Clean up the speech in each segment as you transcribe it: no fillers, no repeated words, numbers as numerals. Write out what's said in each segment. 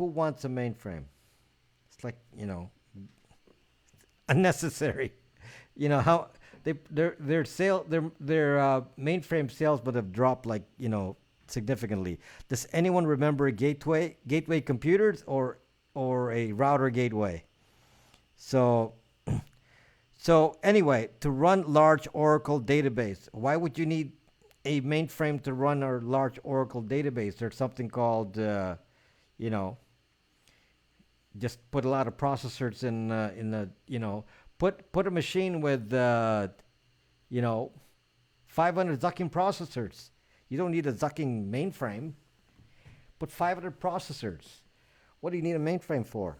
Who wants a mainframe? It's like, unnecessary. How their sale their mainframe sales would have dropped, like, significantly. Does anyone remember a gateway computers, or a router gateway? So anyway, to run large Oracle database, why would you need a mainframe to run a large Oracle database? There's something called, you know, just put a lot of processors in the, put a machine with, you know 500 zucking processors. You don't need a zucking mainframe. Put 500 processors. What do you need a mainframe for?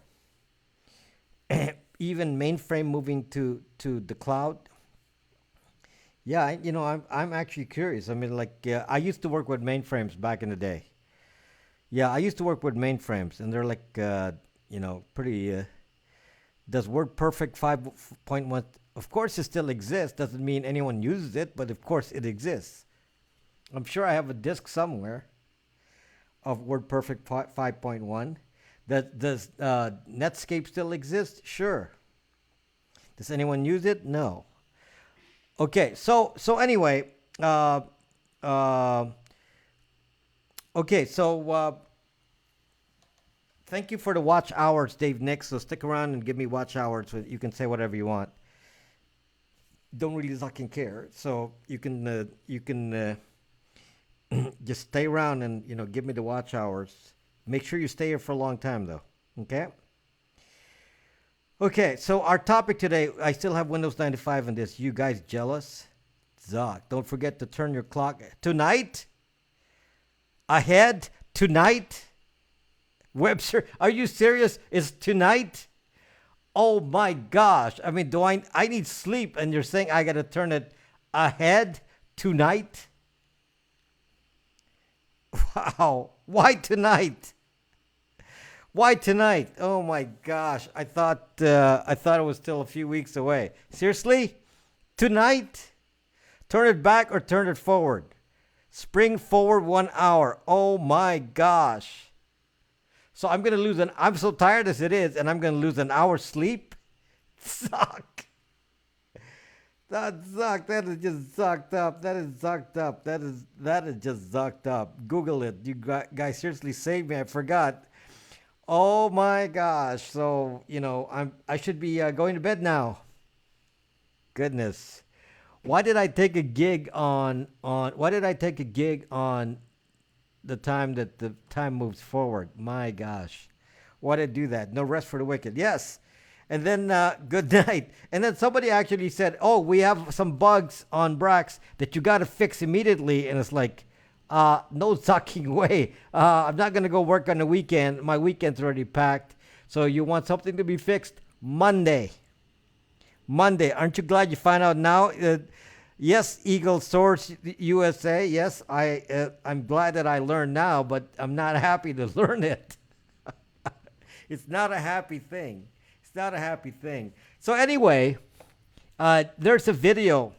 Even mainframe moving to the cloud. Yeah, I'm actually curious. I mean, like, I used to work with mainframes back in the day. Yeah, I used to work with mainframes, and they're like, pretty. Does WordPerfect 5.1? Of course, it still exists. Doesn't mean anyone uses it, but of course it exists. I'm sure I have a disk somewhere of WordPerfect 5.1. Does Netscape still exist? Sure. Does anyone use it? No. Okay, so anyway, uh, uh, okay, so thank you for the watch hours, Dave Nix. So stick around and give me watch hours. So you can say whatever you want. Don't really fucking care. So you can just stay around and give me the watch hours. Make sure you stay here for a long time though. Okay. Okay. So our topic today, I still have Windows 95 in this. You guys jealous? Zuck. Don't forget to turn your clock tonight. Ahead tonight. Webster, are you serious? Is tonight? Oh my gosh. I mean, do I need sleep, and you're saying I got to turn it ahead tonight? Wow. Why tonight? Why tonight? Oh my gosh. I thought it was still a few weeks away. Seriously? Tonight? Turn it back or turn it forward? Spring forward 1 hour. Oh my gosh. So I'm so tired as it is, and I'm gonna lose an hour's sleep? Suck. That sucked. That is just sucked up. That is sucked up. That is just sucked up. Google it. You guys seriously saved me. I forgot. Oh my gosh. So, I should be going to bed now. Goodness. Why did I take a gig on why did I take a gig on the time that the time moves forward? My gosh. Why did I do that? No rest for the wicked. Yes. And then good night. And then somebody actually said, "Oh, we have some bugs on Brax that you got to fix immediately." And it's like, no sucking way. I'm not gonna go work on the weekend. My weekend's already packed. So you want something to be fixed Monday? Monday. Aren't you glad you find out now? Yes, Eagle Source USA. Yes, I'm glad that I learned now, but I'm not happy to learn it. It's not a happy thing. It's not a happy thing. So anyway, there's a video.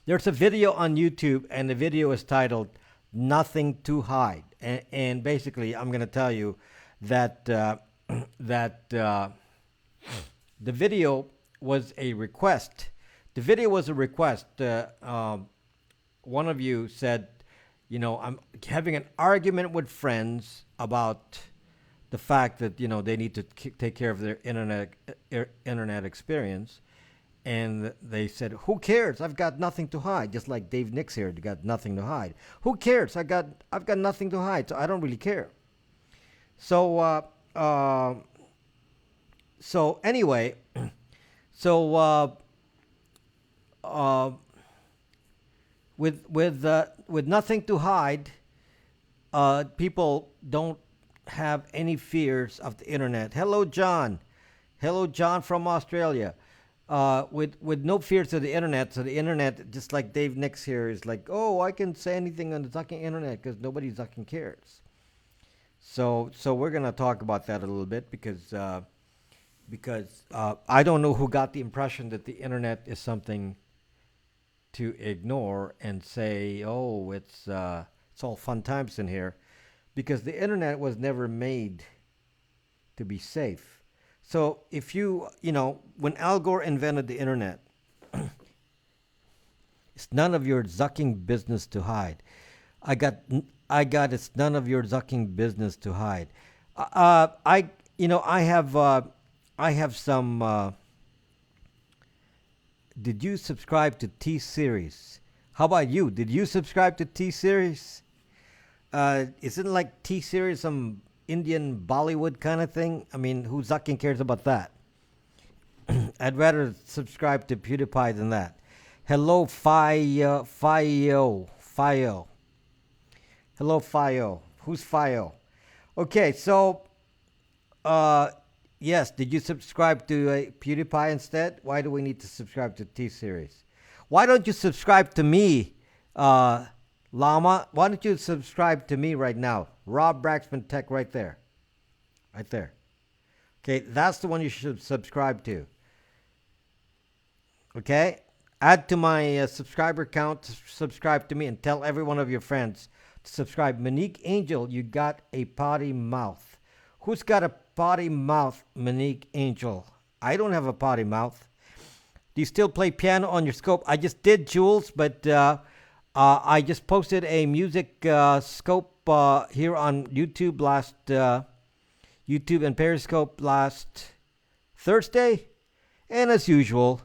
There's a video on YouTube, and the video is titled "Nothing to Hide." And basically, I'm going to tell you that that the video was a request. The video was a request. One of you said, I'm having an argument with friends about the fact that they need to take care of their internet experience, and they said, "Who cares? I've got nothing to hide." Just like Dave Nix here, got nothing to hide. Who cares? I've got nothing to hide, so I don't really care. So so anyway, so uh, with nothing to hide, people don't have any fears of the internet. Hello, John. Hello, John from Australia. With no fears of the internet, so the internet, just like Dave Nix here, is like, oh, I can say anything on the fucking internet because nobody fucking cares. So we're gonna talk about that a little bit because I don't know who got the impression that the internet is something to ignore and say, oh, it's all fun times in here, because the internet was never made to be safe. So if when Al Gore invented the internet, it's none of your zucking business to hide. I got, it's none of your zucking business to hide. I, I have some. Did you subscribe to T Series? How about you? Did you subscribe to T Series? Isn't like T Series some Indian Bollywood kind of thing? I mean, who zucking cares about that? I'd rather subscribe to PewDiePie than that. Hello, Fio. Hello, Fio. Who's Fio? Okay, so, yes, did you subscribe to PewDiePie instead? Why do we need to subscribe to T Series? Why don't you subscribe to me, Llama? Why don't you subscribe to me right now? Rob Braxman Tech right there. Right there. Okay, that's the one you should subscribe to. Okay? Add to my subscriber count, subscribe to me, and tell every one of your friends to subscribe. Monique Angel, you got a potty mouth. Who's got a potty mouth, Monique Angel? I don't have a potty mouth. Do you still play piano on your scope? I just did, Jules, but I just posted a music scope here on YouTube YouTube and Periscope last Thursday, and as usual,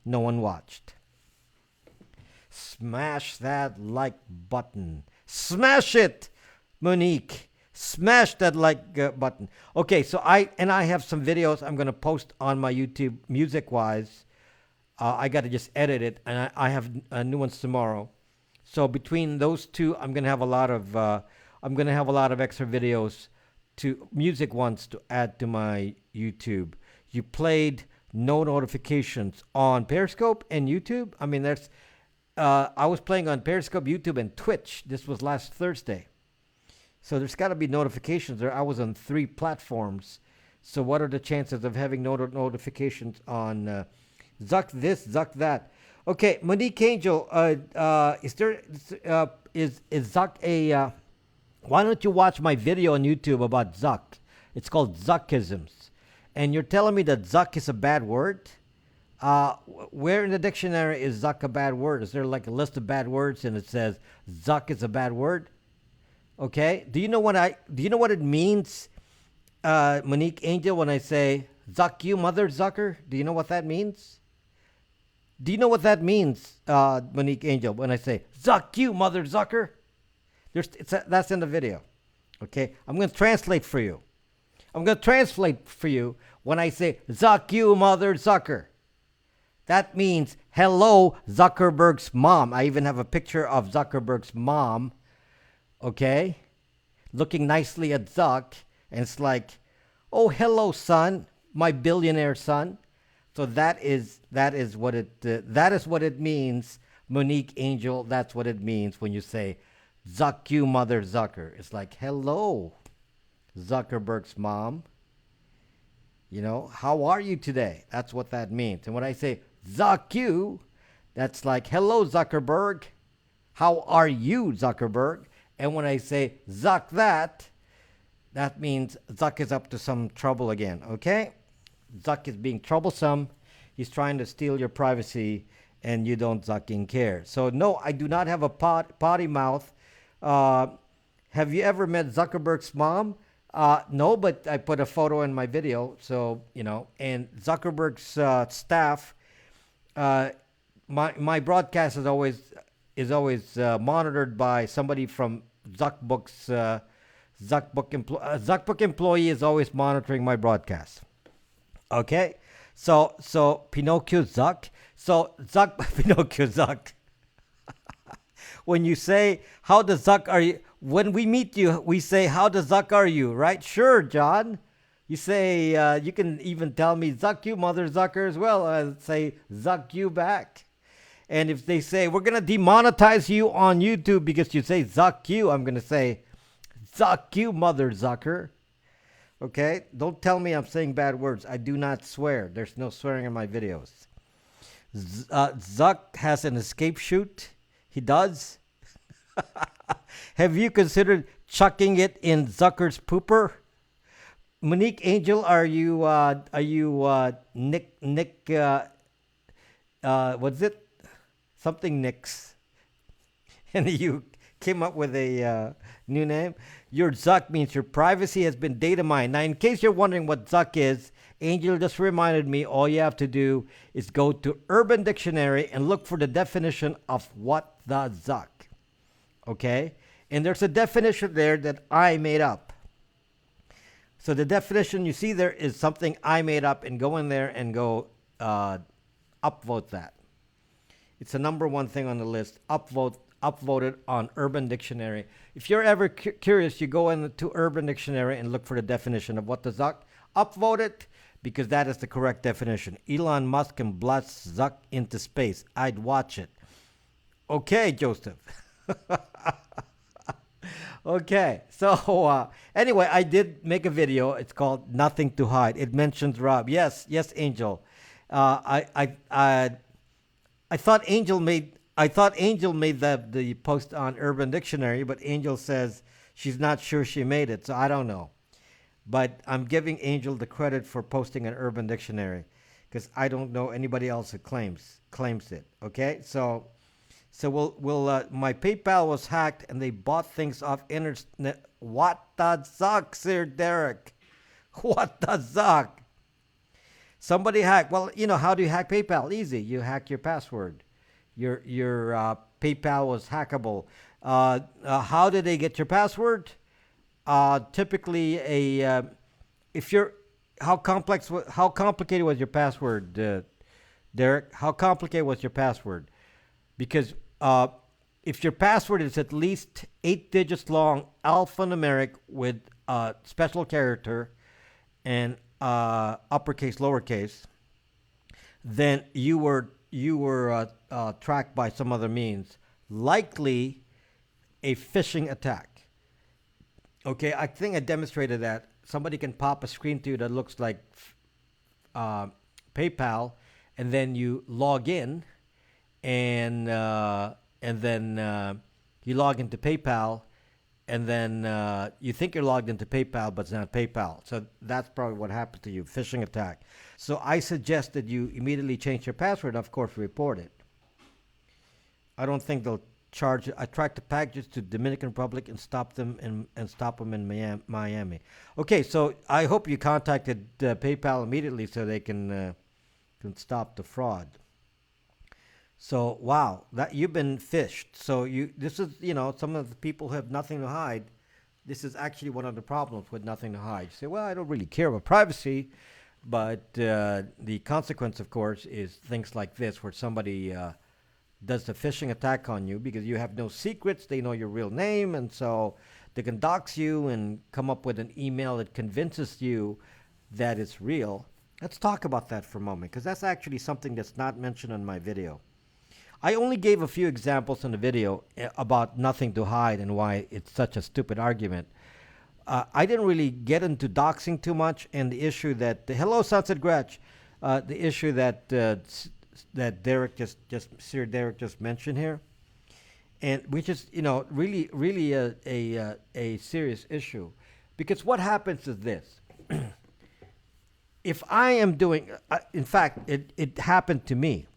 no one watched. Smash that like button. Smash it, Monique. Smash that like button. Okay, so I have some videos I'm gonna post on my YouTube music-wise. I gotta just edit it, and I have new ones tomorrow. So between those two, I'm gonna have a lot of extra videos to music ones to add to my YouTube. You played no notifications on Periscope and YouTube. I mean, I was playing on Periscope, YouTube, and Twitch. This was last Thursday. So there's got to be notifications there. I was on 3 platforms. So what are the chances of having notifications on Zuck this, Zuck that? Okay, Monique Angel, is Zuck a... why don't you watch my video on YouTube about Zuck? It's called Zuckisms. And you're telling me that Zuck is a bad word? Where in the dictionary is Zuck a bad word? Is there like a list of bad words and it says Zuck is a bad word? Okay. Do you know what it means, Monique Angel, when I say Zuck you, mother Zucker? Do you know what that means? Do you know what that means, Monique Angel, when I say Zuck you, mother Zucker? That's in the video. Okay. I'm going to translate for you. When I say Zuck you, mother Zucker. That means hello, Zuckerberg's mom. I even have a picture of Zuckerberg's mom, okay, looking nicely at Zuck, and it's like, oh, hello, son, my billionaire son. So that is what it means, Monique Angel. That's what it means when you say Zuck you, mother Zucker. It's like, hello, Zuckerberg's mom. You know, how are you today? That's what that means. And when I say Zuck you, that's like, hello, Zuckerberg. How are you, Zuckerberg? And when I say Zuck that means Zuck is up to some trouble again, okay? Zuck is being troublesome. He's trying to steal your privacy, and you don't zucking care. So, no, I do not have a potty mouth. Have you ever met Zuckerberg's mom? No, but I put a photo in my video. So, and Zuckerberg's staff, my broadcast is always monitored by somebody from Zuckbook's Zuckbook employee is always monitoring my broadcast. Okay, so Pinocchio Zuck. So Zuck Pinocchio Zuck. When you say how the Zuck are you, when we meet you, we say how the Zuck are you, right? Sure, John. You say you can even tell me Zuck you, mother Zucker as well. I say Zuck you back. And if they say we're gonna demonetize you on YouTube because you say Zuck you, I'm gonna say Zuck you, mother Zucker. Okay? Don't tell me I'm saying bad words. I do not swear. There's no swearing in my videos. Zuck has an escape chute. He does. Have you considered chucking it in Zucker's pooper? Monique Angel, are you Nick what's it? Something Nicks. And you came up with a new name. Your Zuck means your privacy has been data mined. Now, in case you're wondering what Zuck is, Angel just reminded me all you have to do is go to Urban Dictionary and look for the definition of what the Zuck. Okay? And there's a definition there that I made up. So the definition you see there is something I made up, and go in there and go upvote that. It's the number one thing on the list. Upvote it on Urban Dictionary. If you're ever curious, you go into Urban Dictionary and look for the definition of what the Zuck. Upvote it because that is the correct definition. Elon Musk can blast Zuck into space. I'd watch it. Okay, Joseph. Okay, so anyway, I did make a video. It's called "Nothing to Hide." It mentions Rob. Yes, yes, Angel. I thought Angel made the post on Urban Dictionary, but Angel says she's not sure she made it, so I don't know. But I'm giving Angel the credit for posting an Urban Dictionary because I don't know anybody else who claims it. Okay, so we'll my PayPal was hacked and they bought things off internet. What the zuck, Sir Derek? What the zuck? Somebody hacked. Well, how do you hack PayPal? Easy. You hack your password. Your PayPal was hackable. How did they get your password? Typically, if you're how complicated was your password, Derek? How complicated was your password? Because if your password is at least 8 digits long, alphanumeric with a special character and uppercase, lowercase, then you were tracked by some other means, likely a phishing attack. Okay, I think I demonstrated that. Somebody can pop a screen to you that looks like uh, PayPal, and then you log in, and then you log into PayPal, and then you think you're logged into PayPal, but it's not PayPal. So that's probably what happened to you, phishing attack. So I suggest that you immediately change your password and, of course, report it. I don't think they'll charge it. I tracked the packages to Dominican Republic and stop them and stop them in Miami. Okay, so I hope you contacted PayPal immediately so they can stop the fraud. So wow, that you've been fished. So this is some of the people who have nothing to hide. This is actually one of the problems with nothing to hide. You say, well, I don't really care about privacy, but the consequence, of course, is things like this, where somebody does a phishing attack on you because you have no secrets. They know your real name, and so they can dox you and come up with an email that convinces you that it's real. Let's talk about that for a moment because that's actually something that's not mentioned in my video. I only gave a few examples in the video about nothing to hide and why it's such a stupid argument. I didn't really get into doxing too much, and the issue that hello Sunset Gretch, the issue that Sir Derek just mentioned here, and which is really a serious issue, because what happens is this: if I am doing, in fact, it happened to me.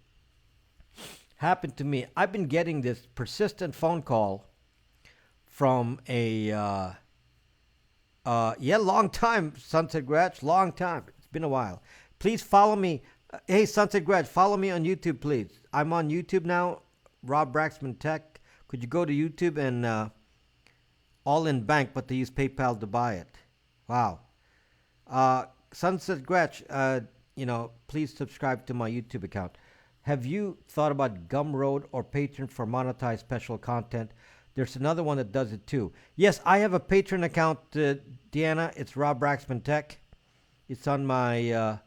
I've been getting this persistent phone call from a long time, Sunset Gretch, long time. It's been a while. Please follow me. Hey, Sunset Gretch, follow me on YouTube, please. I'm on YouTube now, Rob Braxman Tech. Could you go to YouTube and all in bank, but they use PayPal to buy it? Wow. Sunset Gretch, please subscribe to my YouTube account. Have you thought about Gumroad or Patreon for monetized special content? There's another one that does it too. Yes, I have a Patreon account, Deanna. It's Rob Braxman Tech. It's on my,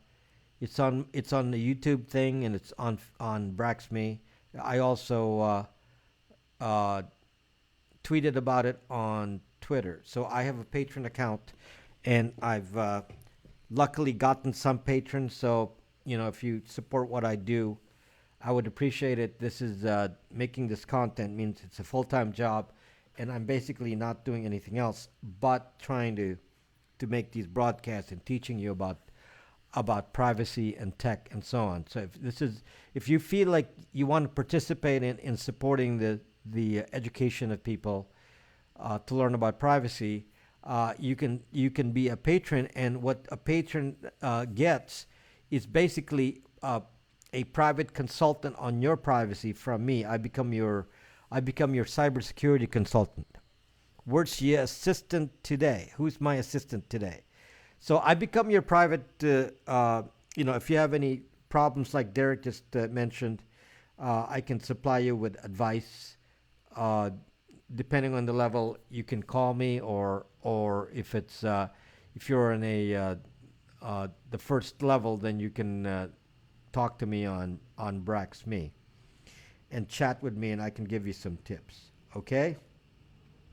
it's on the YouTube thing, and it's on Braxme. I also tweeted about it on Twitter. So I have a Patreon account, and I've luckily gotten some patrons. So if you support what I do, I would appreciate it. This is making this content means it's a full-time job, and I'm basically not doing anything else but trying to to make these broadcasts and teaching you about privacy and tech and so on. So if you feel like you want to participate in supporting the education of people to learn about privacy, you can be a patron, and what a patron gets is basically a private consultant on your privacy from me. I become your cybersecurity consultant. Where's your assistant today? Who's my assistant today? So I become your private. If you have any problems like Derek just mentioned, I can supply you with advice. Uh, Depending on the level, you can call me, or if you're in the first level, then you can talk to me on Brax Me and chat with me, and I can give you some tips. Okay.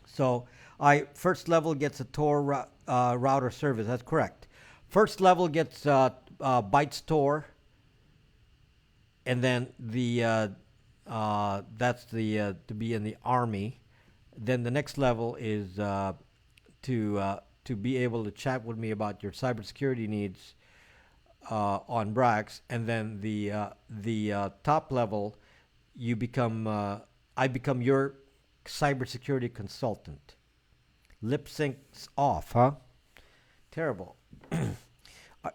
So I first level gets a Tor router service. That's correct. First level gets Bytes Tor, and then that's the to be in the army. Then the next level is to be able to chat with me about your cybersecurity needs on Brax, and then the top level, I become your cybersecurity consultant. Lip syncs off, huh? Terrible.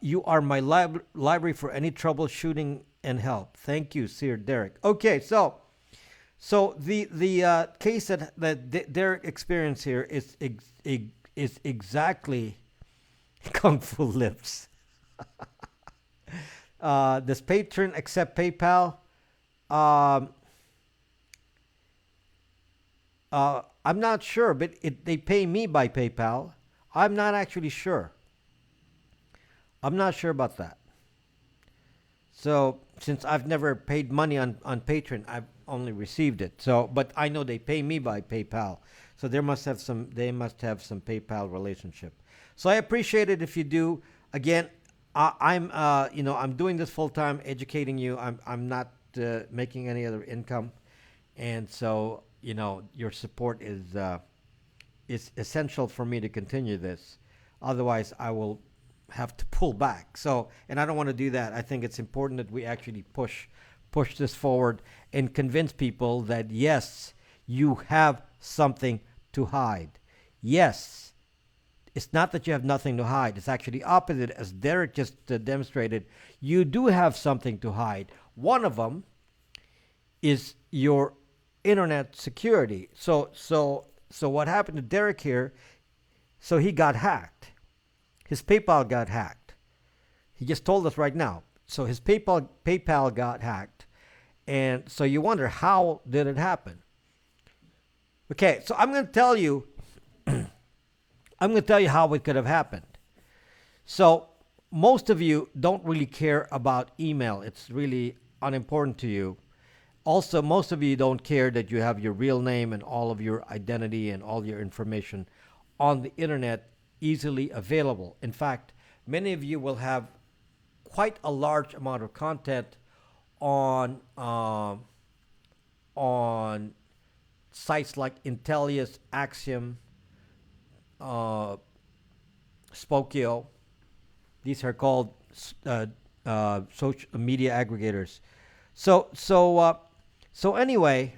You are my library for any troubleshooting and help. Thank you, Sir Derek. Okay, so the case that Derek experienced here is exactly Kung Fu Lips. Does patron accept PayPal? Um, I'm not sure, but they pay me by PayPal. I'm not actually sure. I'm not sure about that. So since I've never paid money on Patreon, I've only received it. So, but I know they pay me by PayPal. So they must have some PayPal relationship. So I appreciate it if you do. Again, I'm doing this full time, educating you. I'm not making any other income, and so your support is essential for me to continue this. Otherwise, I will have to pull back. So, and I don't want to do that. I think it's important that we actually push this forward and convince people that yes, you have something to hide. Yes, it's not that you have nothing to hide. It's actually opposite, as Derek just demonstrated. You do have something to hide. One of them is your internet security. So what happened to Derek here? So he got hacked. His PayPal got hacked. He just told us right now. So his PayPal got hacked, and so you wonder, how did it happen? Okay, so I'm going to tell you. I'm going to tell you how it could have happened. So most of you don't really care about email. It's really unimportant to you. Also, most of you don't care that you have your real name and all of your identity and all your information on the internet easily available. In fact, many of you will have quite a large amount of content on sites like Intellius, Axiom, Spokeo. These are called social media aggregators. So anyway,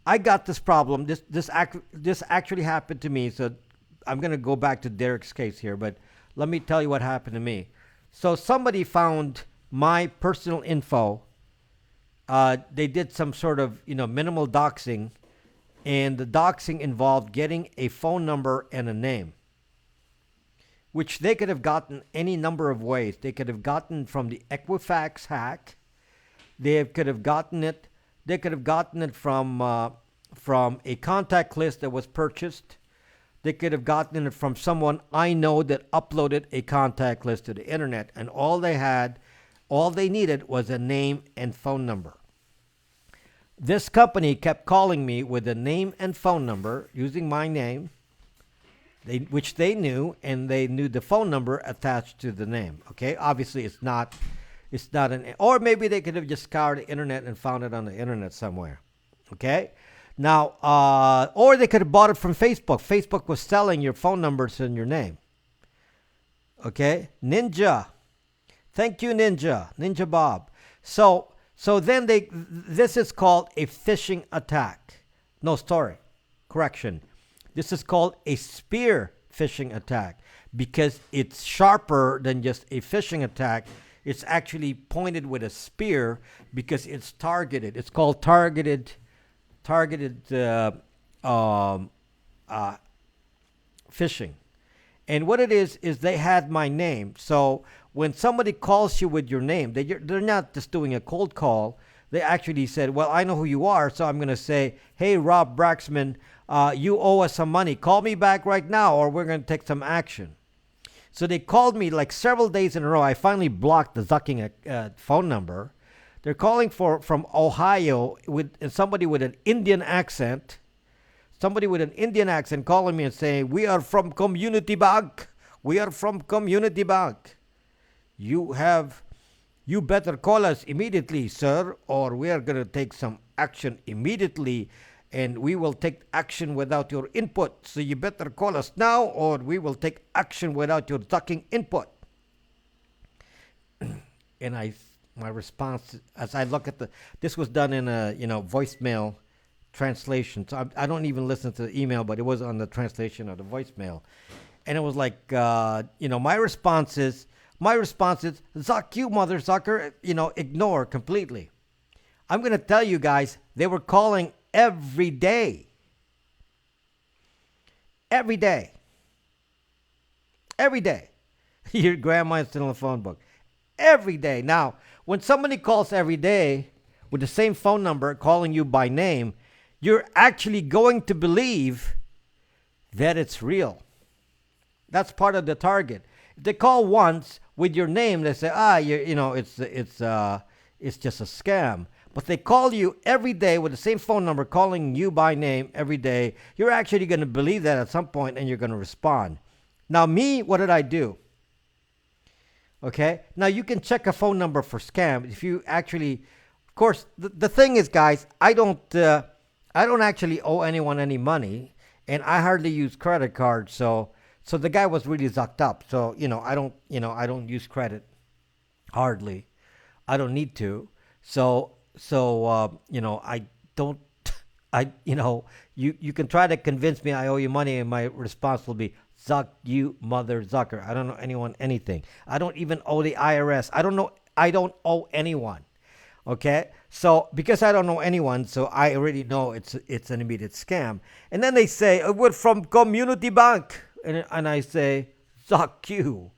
I got this problem. This actually happened to me. So I'm gonna go back to Derek's case here, but let me tell you what happened to me. So somebody found my personal info. They did some sort of minimal doxing, and the doxing involved getting a phone number and a name, which they could have gotten any number of ways. They could have gotten from the Equifax hack. They could have gotten it. They could have gotten it from a contact list that was purchased. They could have gotten it from someone I know that uploaded a contact list to the internet, and all they needed was a name and phone number. This company kept calling me with a name and phone number using my name, which they knew, and they knew the phone number attached to the name. Okay, obviously it's not or maybe they could have just scoured the internet and found it on the internet somewhere. Okay, Now, or they could have bought it from Facebook. Facebook was selling your phone numbers and your name. Okay, Ninja. Thank you, Ninja. Ninja Bob. So then this is called a phishing attack. No, sorry. Correction. This is called a spear phishing attack because it's sharper than just a phishing attack. It's actually pointed with a spear because it's targeted. It's called targeted phishing. And what it is they had my name. So when somebody calls you with your name, they're not just doing a cold call. They actually said, well, I know who you are, so I'm going to say, hey, Rob Braxman, you owe us some money. Call me back right now or we're going to take some action. So they called me like several days in a row. I finally blocked the Zucking phone number. They're calling from Ohio with somebody with an Indian accent. Somebody with an Indian accent calling me and saying, we are from Community Bank. We are from Community Bank. You better call us immediately, sir, or we are going to take some action immediately, and we will take action without your input. So you better call us now, or we will take action without your Zucking input. And my response, as I look at this was done in a voicemail translation. So I don't even listen to the email, but it was on the translation of the voicemail, and it was like, my response is, Zuck you, mother sucker, ignore completely. I'm going to tell you guys, they were calling every day. Every day. Every day. Your grandma is still in the phone book. Every day. Now, when somebody calls every day with the same phone number calling you by name, you're actually going to believe that it's real. That's part of the target. If they call once with your name, they say, it's just a scam. But they call you every day with the same phone number, calling you by name every day. You're actually going to believe that at some point, and you're going to respond. Now, me, what did I do? Okay. Now you can check a phone number for scam if you actually. Of course, the thing is, guys, I don't actually owe anyone any money, and I hardly use credit cards, so the guy was really zucked up. So I don't use credit, hardly. I don't need to. So I don't. You can try to convince me I owe you money, and my response will be, Zuck you, mother zucker. I don't know anyone anything. I don't even owe the IRS. I don't owe anyone. Okay, so because I don't know anyone, so I already know it's an immediate scam. And then they say, we're from Community Bank, and I say, Zuck you,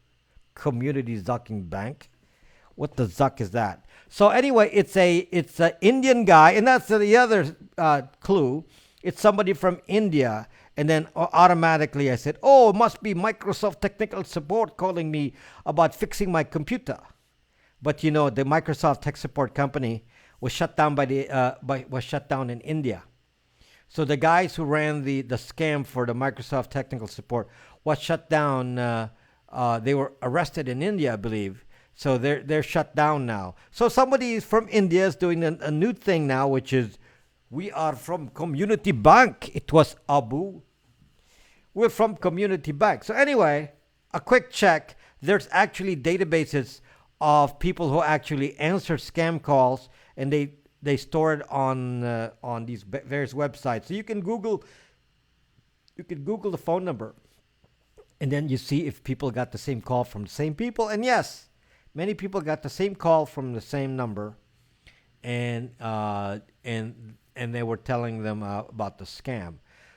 Community Zucking Bank. What the zuck is that? So anyway, it's a Indian guy, and that's the other clue. It's somebody from India. And then automatically I said, oh, it must be Microsoft technical support calling me about fixing my computer. But the Microsoft tech support company was shut down was shut down in India. So the guys who ran the scam for the Microsoft technical support was shut down. They were arrested in India, I believe. So they're shut down now. So somebody from India is doing a new thing now, which is, we are from Community Bank. It was Abu. We're from Community Bank. So anyway, a quick check. There's actually databases of people who actually answer scam calls, and they store it on these various websites. So you can Google the phone number, and then you see if people got the same call from the same people. And yes, many people got the same call from the same number, and they were telling them about the scam.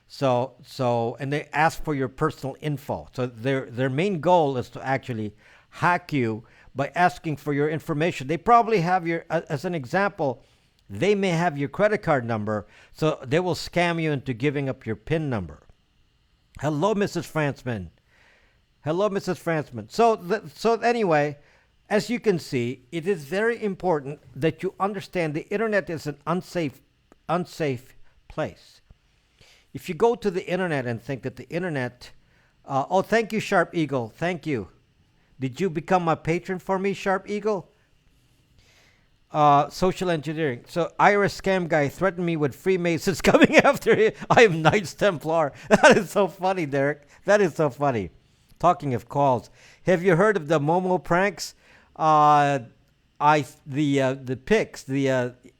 So and they ask for your personal info. So their main goal is to actually hack you by asking for your information. They probably have as an example, they may have your credit card number, so they will scam you into giving up your PIN number. Hello, Mrs. Frantzman. Hello, Mrs. Frantzman. So anyway, as you can see, it is very important that you understand the internet is an unsafe place. If you go to the internet and think that the internet, thank you, Sharp Eagle. Thank you. Did you become a patron for me, Sharp Eagle? Social engineering. So Irish scam guy threatened me with Freemasons coming after him. I am Knights Templar. That is so funny, Derek. That is so funny. Talking of calls, have you heard of the Momo pranks? Uh, the pics.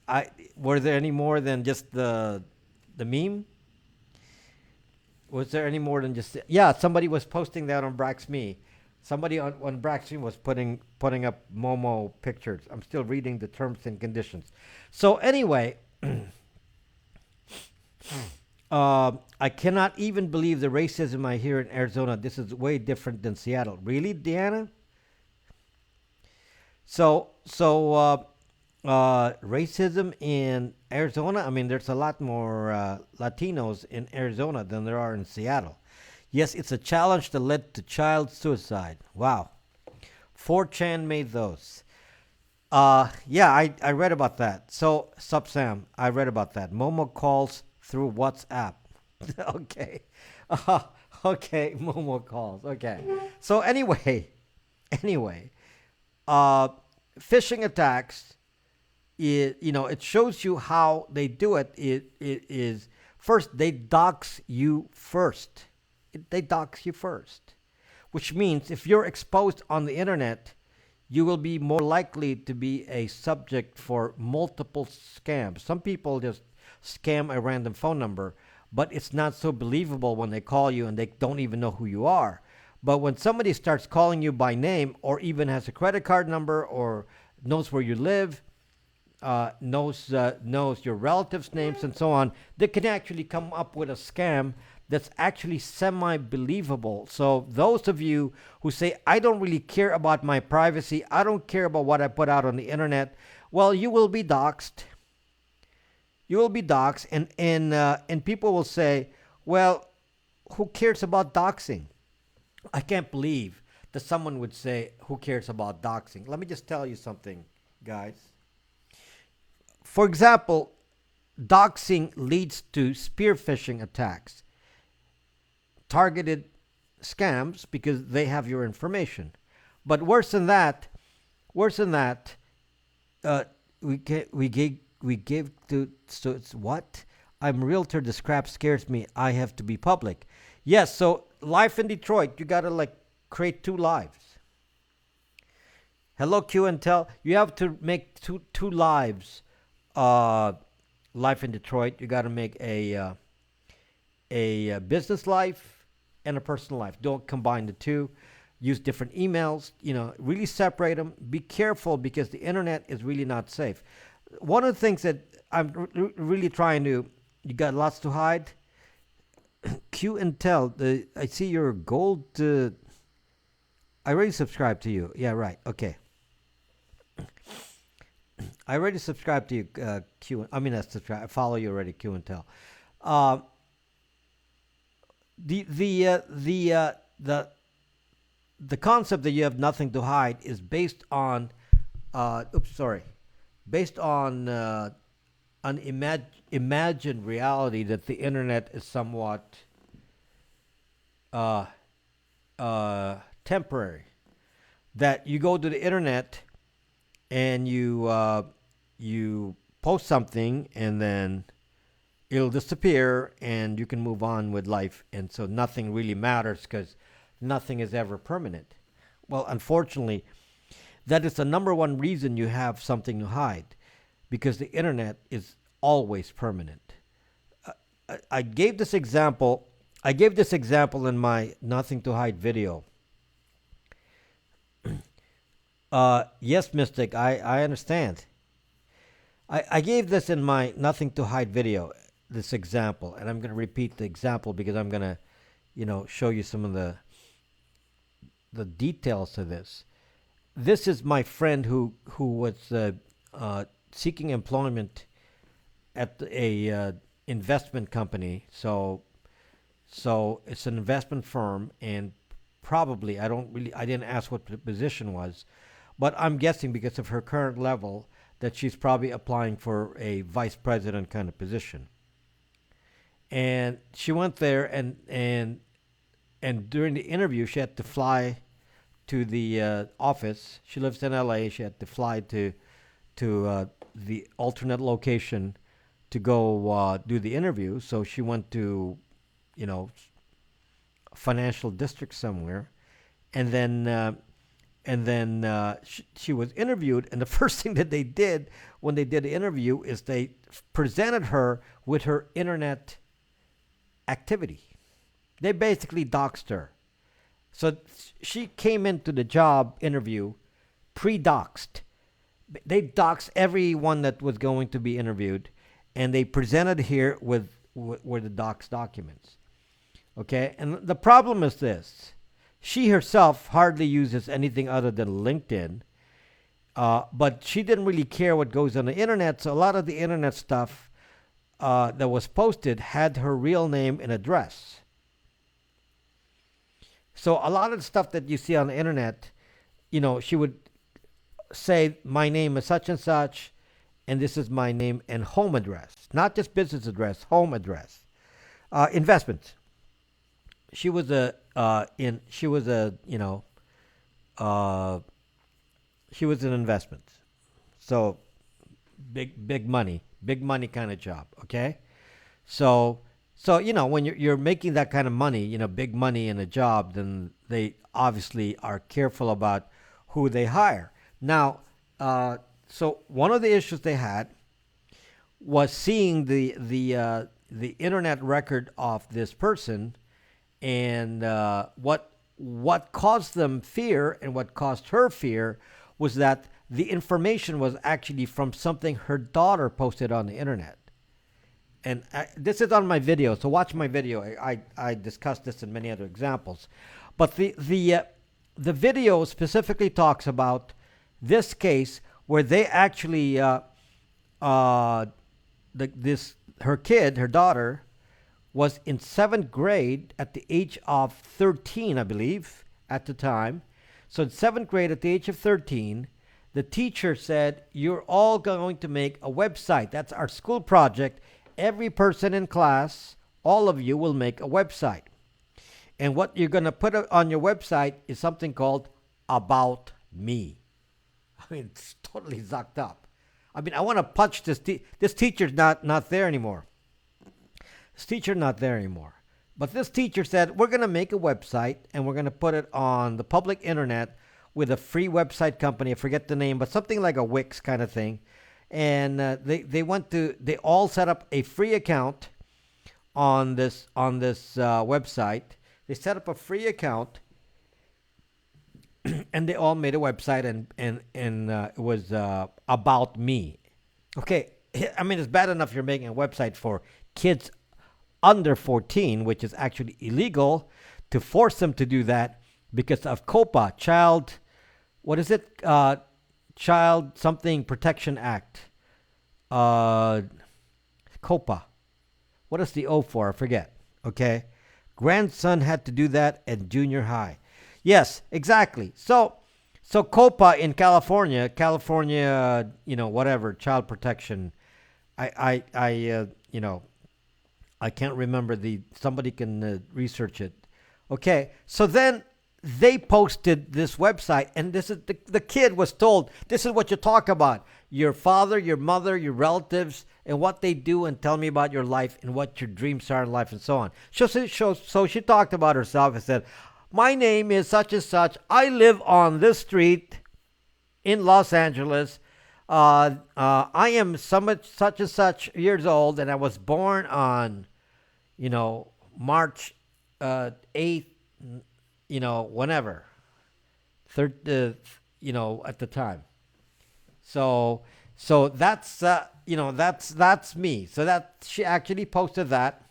I were there any more than just the meme? Was there any more than just yeah? Somebody was posting that on Braxme. Somebody on Braxme was putting up Momo pictures. I'm still reading the terms and conditions. So anyway, I cannot even believe the racism I hear in Arizona. This is way different than Seattle. Really, Deanna? So racism in Arizona. I mean, there's a lot more Latinos in Arizona than there are in Seattle. Yes, it's a challenge that led to child suicide. Wow. 4chan made those. Yeah, I read about that. So, Sup Sam, I read about that. Momo calls through WhatsApp. Okay. Uh, okay, Momo calls. Okay. So anyway, anyway, uh, phishing attacks. It shows you how they do it. It is first they dox you first. They dox you first, which means if you're exposed on the internet, you will be more likely to be a subject for multiple scams. Some people just scam a random phone number, but it's not so believable when they call you and they don't even know who you are. But when somebody starts calling you by name or even has a credit card number or knows where you live, knows your relatives' names and so on, they can actually come up with a scam that's actually semi-believable. So those of you who say, I don't really care about my privacy, I don't care about what I put out on the internet, well, you will be doxxed. You will be doxxed, and people will say, well, who cares about doxing? I can't believe that someone would say, who cares about doxing? Let me just tell you something, guys. For example, doxing leads to spear phishing attacks, targeted scams because they have your information. But worse than that, we gave to so it's what? I'm realtor. The scrap scares me. I have to be public. Yes. So life in Detroit, you gotta like create two lives. Hello, Q and Tell. You have to make two lives. Uh, life in Detroit. You got to make a business life and a personal life. Don't combine the two. Use different emails. Really separate them. Be careful because the internet is really not safe. One of the things that I'm really trying to. You got lots to hide. Q and Tell. I see your gold. I already subscribed to you. Yeah, right. Okay. I already subscribed to you, Q. I mean, that's subscribe. I follow you already, Q and Tell. Uh, the concept that you have nothing to hide is based on, based on an imagined reality that the internet is somewhat uh, temporary. That you go to the internet and you post something and then it'll disappear and you can move on with life, and so nothing really matters because nothing is ever permanent. Well, unfortunately, that is the number one reason you have something to hide, because the internet is always permanent. I gave this example. I gave this example in my Nothing to Hide video. Yes, Mystic, I understand. I gave this in my Nothing to Hide video, this example, and I'm going to repeat the example because I'm going to, show you some of the details to this. This is my friend who was seeking employment at a investment company. So it's an investment firm, and probably I didn't ask what the position was, but I'm guessing because of her current level that she's probably applying for a vice president kind of position. And she went there, and during the interview she had to fly to the office. She lives in LA. She had to fly the alternate location to go do the interview. So she went to, you know, financial district somewhere, and then she was interviewed. And the first thing that they did when they did the interview is they presented her with her internet activity. They basically doxed her. So she came into the job interview pre-doxed. They doxed everyone that was going to be interviewed, and they presented here with the docs documents. Okay, and the problem is this: she herself hardly uses anything other than LinkedIn, but she didn't really care what goes on the internet. So a lot of the internet stuff that was posted had her real name and address. So a lot of the stuff that you see on the internet, you know, she would say, my name is such and such, and this is my name and home address, not just business address, home address. Investments. She was a you know, she was an investment. So big money kind of job. Okay, so you know, when you're making that kind of money, you know, big money in a job, then they obviously are careful about who they hire. Now, so one of the issues they had was seeing the internet record of this person, and what caused them fear and what caused her fear was that the information was actually from something her daughter posted on the internet. And this is on my video, so watch my video. I discussed this in many other examples, but the video specifically talks about this case where they actually her daughter was in 7th grade at the age of 13, I believe, at the time. So in 7th grade at the age of 13, the teacher said, you're all going to make a website. That's our school project. Every person in class, all of you will make a website. And what you're going to put on your website is something called About Me. I mean, it's totally zucked up. I mean, I want to punch this teacher's not there anymore. This teacher not there anymore. But this teacher said, we're going to make a website and we're going to put it on the public internet with a free website company. I forget the name, but something like a Wix kind of thing. And they all set up a free account on this website. They set up a free account, and they all made a website, and it was About Me. Okay, I mean, it's bad enough you're making a website for kids under 14, which is actually illegal to force them to do that because of COPA, Child Something Protection Act. COPA. What is the O for? I forget. Okay. Grandson had to do that at junior high. Yes, exactly. So COPA in California, you know, whatever, child protection. You know, I can't remember somebody can research it. Okay. So then they posted this website, and this is the kid was told, this is what you talk about. Your father, your mother, your relatives, and what they do, and tell me about your life and what your dreams are in life and so on. So she talked about herself and said, my name is such and such. I live on this street in Los Angeles. I am such and such years old, and I was born on, you know, March 8th, you know, whenever, you know, at the time. So that's you know, that's me. So that she actually posted that,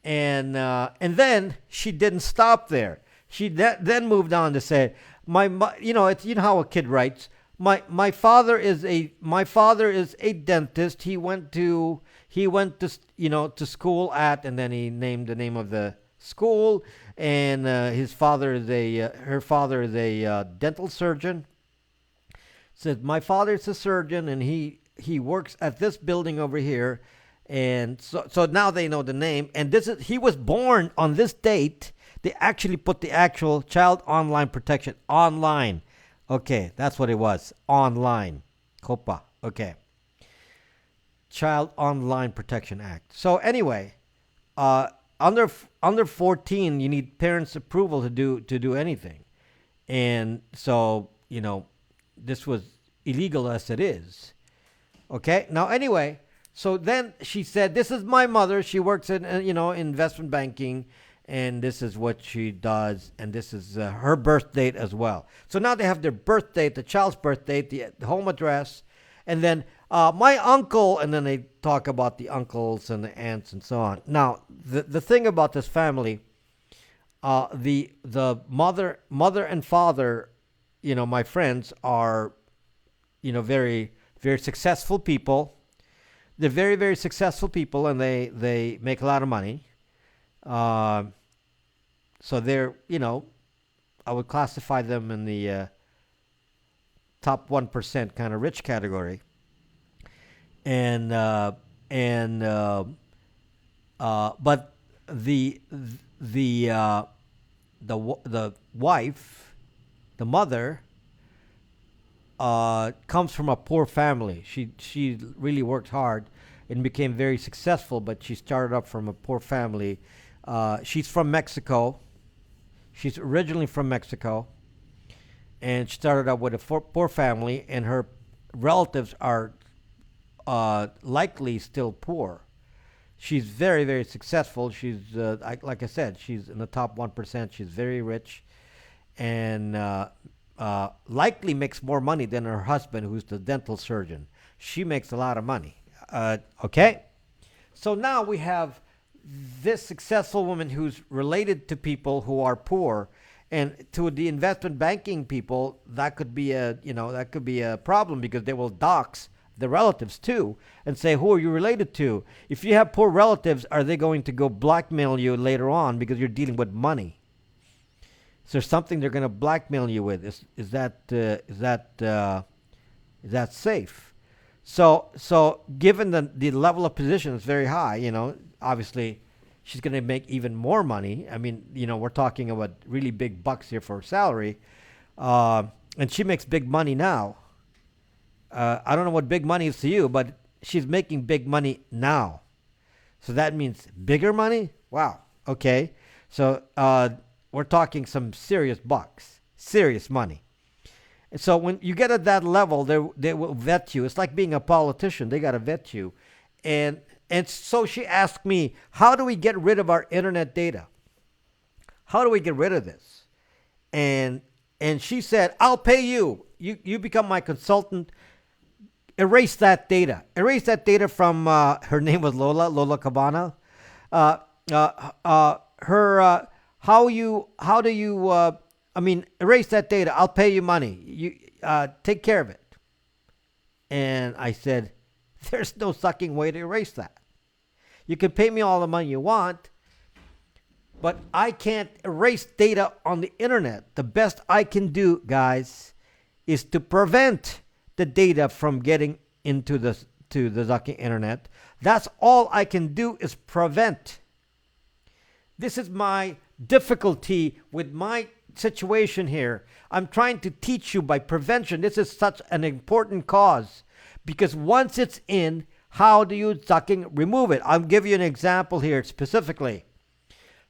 and then she didn't stop there. She then moved on to say, you know, it's, you know how a kid writes. My father is a dentist. He went to you know, to school at, and then he named the name of the school, and her father is a dental surgeon. Said, my father is a surgeon, and he works at this building over here, and so now they know the name. And he was born on this date. They actually put the actual child online protection online. Okay, that's what it was, online. COPA. Okay. Child Online Protection Act. So anyway, uh, under 14, you need parents' approval to do anything, and so this was illegal as it is. Okay. Now anyway, so then she said, "This is my mother. She works in investment banking, and this is what she does, and this is her birth date as well." So now they have their birth date, the child's birth date, the home address, and then my uncle, and then they talk about the uncles and the aunts and so on. Now the thing about this family, the mother and father, my friends are very very successful people. They're very very successful people, and they make a lot of money. Uh, so they're I would classify them in the top 1% kind of rich category. And but the the the wife, the mother, comes from a poor family. She really worked hard and became very successful, but she started up from a poor family. She's from Mexico. She's originally from Mexico, and she started out with a poor family, and her relatives are likely still poor. She's very, very successful. She's, like I said, she's in the top 1%. She's very rich, and likely makes more money than her husband, who's the dental surgeon. She makes a lot of money. Okay? So now we have this successful woman who's related to people who are poor, and to the investment banking people, that could be a problem, because they will dox the relatives too and say, who are you related to? If you have poor relatives, are they going to go blackmail you later on because you're dealing with money? Is there something they're going to blackmail you with? Is that safe? So given the level of position is very high, obviously she's going to make even more money. I mean, we're talking about really big bucks here for her salary, and she makes big money now. I don't know what big money is to you, but she's making big money now. So that means bigger money? Wow. Okay. So we're talking some serious bucks, serious money. And so when you get at that level, they will vet you. It's like being a politician. They got to vet you. And so she asked me, how do we get rid of our internet data? How do we get rid of this? And she said, I'll pay you. You become my consultant. Erase that data. Erase that data from, her name was Lola Cabana. How do you, erase that data. I'll pay you money. You take care of it. And I said, there's no sucking way to erase that. You can pay me all the money you want, but I can't erase data on the internet. The best I can do, guys, is to prevent the data from getting into the sucking internet. That's all I can do, is prevent. This is my difficulty with my situation here. I'm trying to teach you by prevention. This is such an important cause, because once it's in, how do you sucking remove it? I'll give you an example here specifically.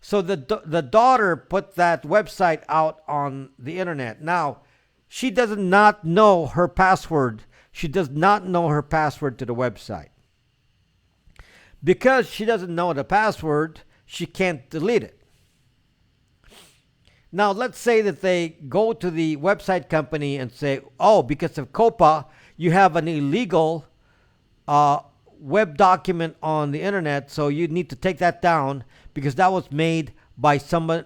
So the daughter put that website out on the internet. Now, she does not know her password. She does not know her password to the website. Because she doesn't know the password, she can't delete it. Now, let's say that they go to the website company and say, oh, because of COPA, you have an illegal web document on the internet, so you need to take that down because that was made by someone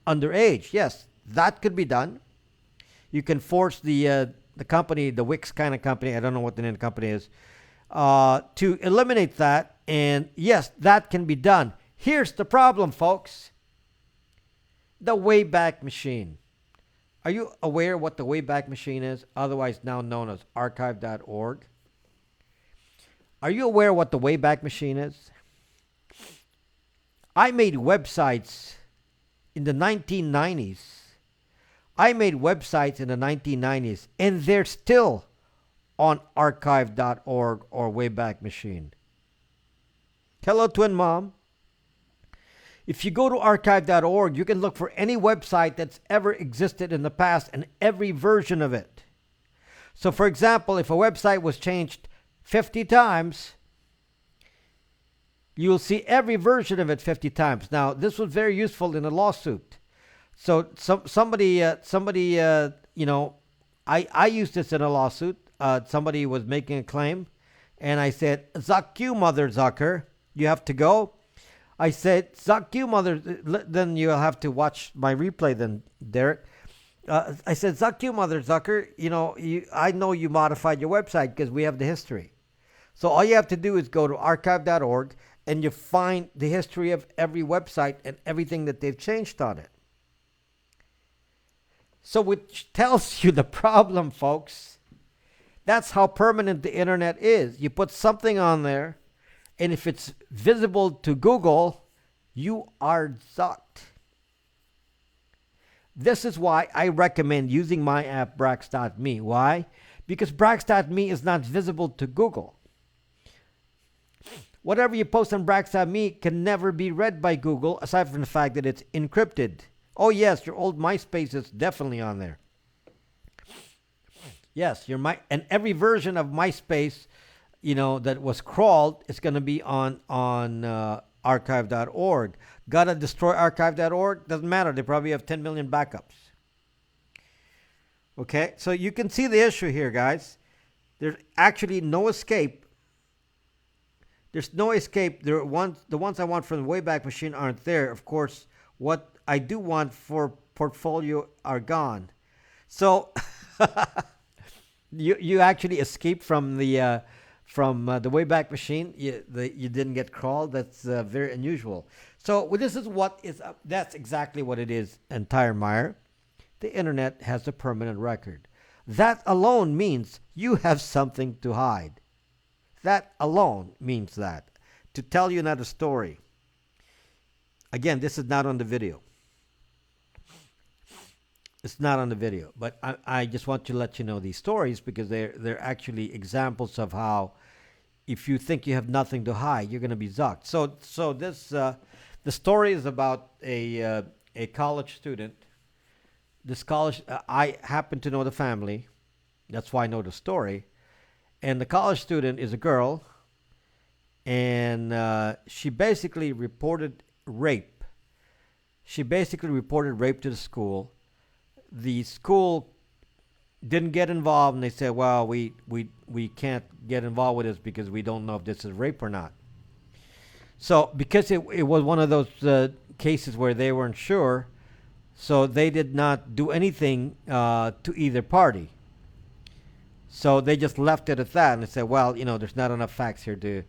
underage. Yes, that could be done. You can force the company, the Wix kind of company, I don't know what the name of the company is, to eliminate that. And yes, that can be done. Here's the problem, folks. The Wayback Machine. Are you aware what the Wayback Machine is, otherwise now known as archive.org? Are you aware what the Wayback Machine is? I made websites in the 1990s. I made websites in the 1990s, and they're still on archive.org or Wayback Machine. Hello, Twin Mom. If you go to archive.org, you can look for any website that's ever existed in the past and every version of it. So, for example, if a website was changed 50 times, you'll see every version of it 50 times. Now, this was very useful in a lawsuit. So, somebody, I used this in a lawsuit. Somebody was making a claim, and I said, "Zuck you, Mother Zucker, you have to go." I said, "Zuck you, Mother." Then you'll have to watch my replay, then, Derek. I said, "Zuck you, Mother Zucker. I know you modified your website because we have the history. So all you have to do is go to archive.org and you find the history of every website and everything that they've changed on it." So which tells you the problem, folks. That's how permanent the internet is. You put something on there, and if it's visible to Google, you are zucked. This is why I recommend using my app, Brax.me. Why? Because Brax.me is not visible to Google. Whatever you post on Brax.me can never be read by Google, aside from the fact that it's encrypted. Oh, yes, your old MySpace is definitely on there. Yes, and every version of MySpace, that was crawled is going to be on archive.org. Gotta destroy archive.org? Doesn't matter. They probably have 10 million backups. Okay, so you can see the issue here, guys. There's actually no escape. There's no escape. The ones I want from the Wayback Machine aren't there. Of course, what I do want for portfolio are gone. So you actually escaped from the Wayback Machine. You didn't get crawled. That's very unusual. So this is that's exactly what it is, entire Meyer. The internet has a permanent record. That alone means you have something to hide. That alone means that. To tell you another story. Again, this is not on the video. It's not on the video, but I just want to let you know these stories because they're actually examples of how, if you think you have nothing to hide, you're going to be zucked. So this the story is about a college student. This college, I happen to know the family. That's why I know the story. And the college student is a girl, and she basically reported rape. She basically reported rape to the school. The school didn't get involved, and they said, "Well, we can't get involved with this because we don't know if this is rape or not." So because it was one of those cases where they weren't sure, so they did not do anything to either party. So they just left it at that, and they said, "Well, there's not enough facts here to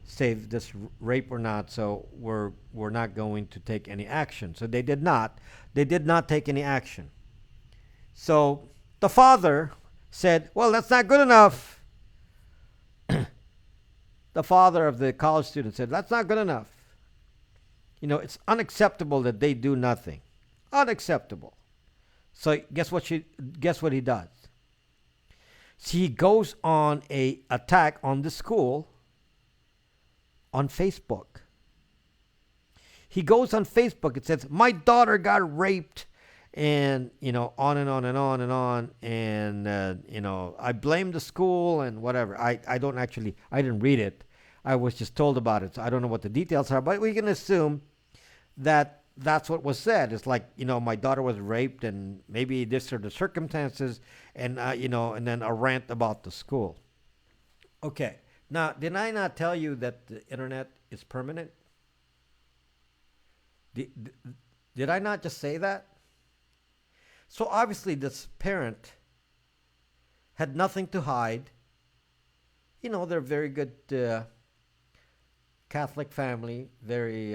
say if this rape or not, so we're not going to take any action." So they did not. They did not take any action. So the father said, "Well, that's not good enough." The father of the college student said, "That's not good enough. It's unacceptable that they do nothing. Unacceptable." So guess what he does? So he goes on a attack on the school on Facebook. He goes on Facebook and says, "My daughter got raped," and on and on and on and on, and I blame the school and whatever. I didn't read it. I was just told about it, so I don't know what the details are, but we can assume that that's what was said. It's like, my daughter was raped, and maybe this are the circumstances, and and then a rant about the school. Okay, now did I not tell you that the internet is permanent? Did I not just say that? So obviously this parent had nothing to hide. They're very good Catholic family, very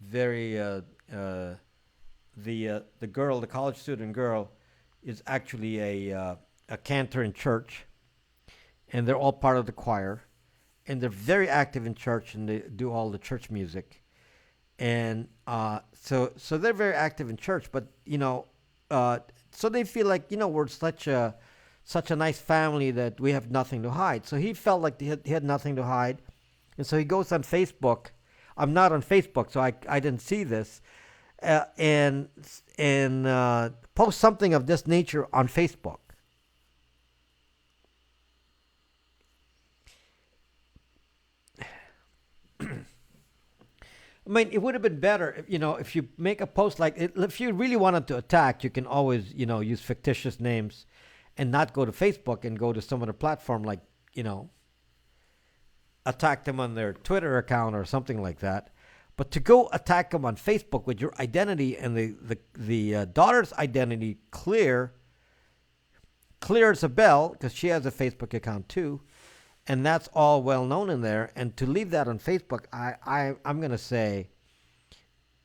very the girl, the college student girl, is actually a cantor in church, and they're all part of the choir, and they're very active in church, and they do all the church music. And so they're very active in church, but so they feel like we're such such a nice family that we have nothing to hide. So he felt like he had nothing to hide. And so he goes on Facebook. I'm not on Facebook, so I didn't see this. And post something of this nature on Facebook. I mean, it would have been better if, if you make a post like it, if you really wanted to attack, you can always, use fictitious names and not go to Facebook and go to some other platform like, attack them on their Twitter account or something like that. But to go attack them on Facebook with your identity and the daughter's identity clear as a bell, because she has a Facebook account too, and that's all well known in there. And to leave that on Facebook, I'm gonna say,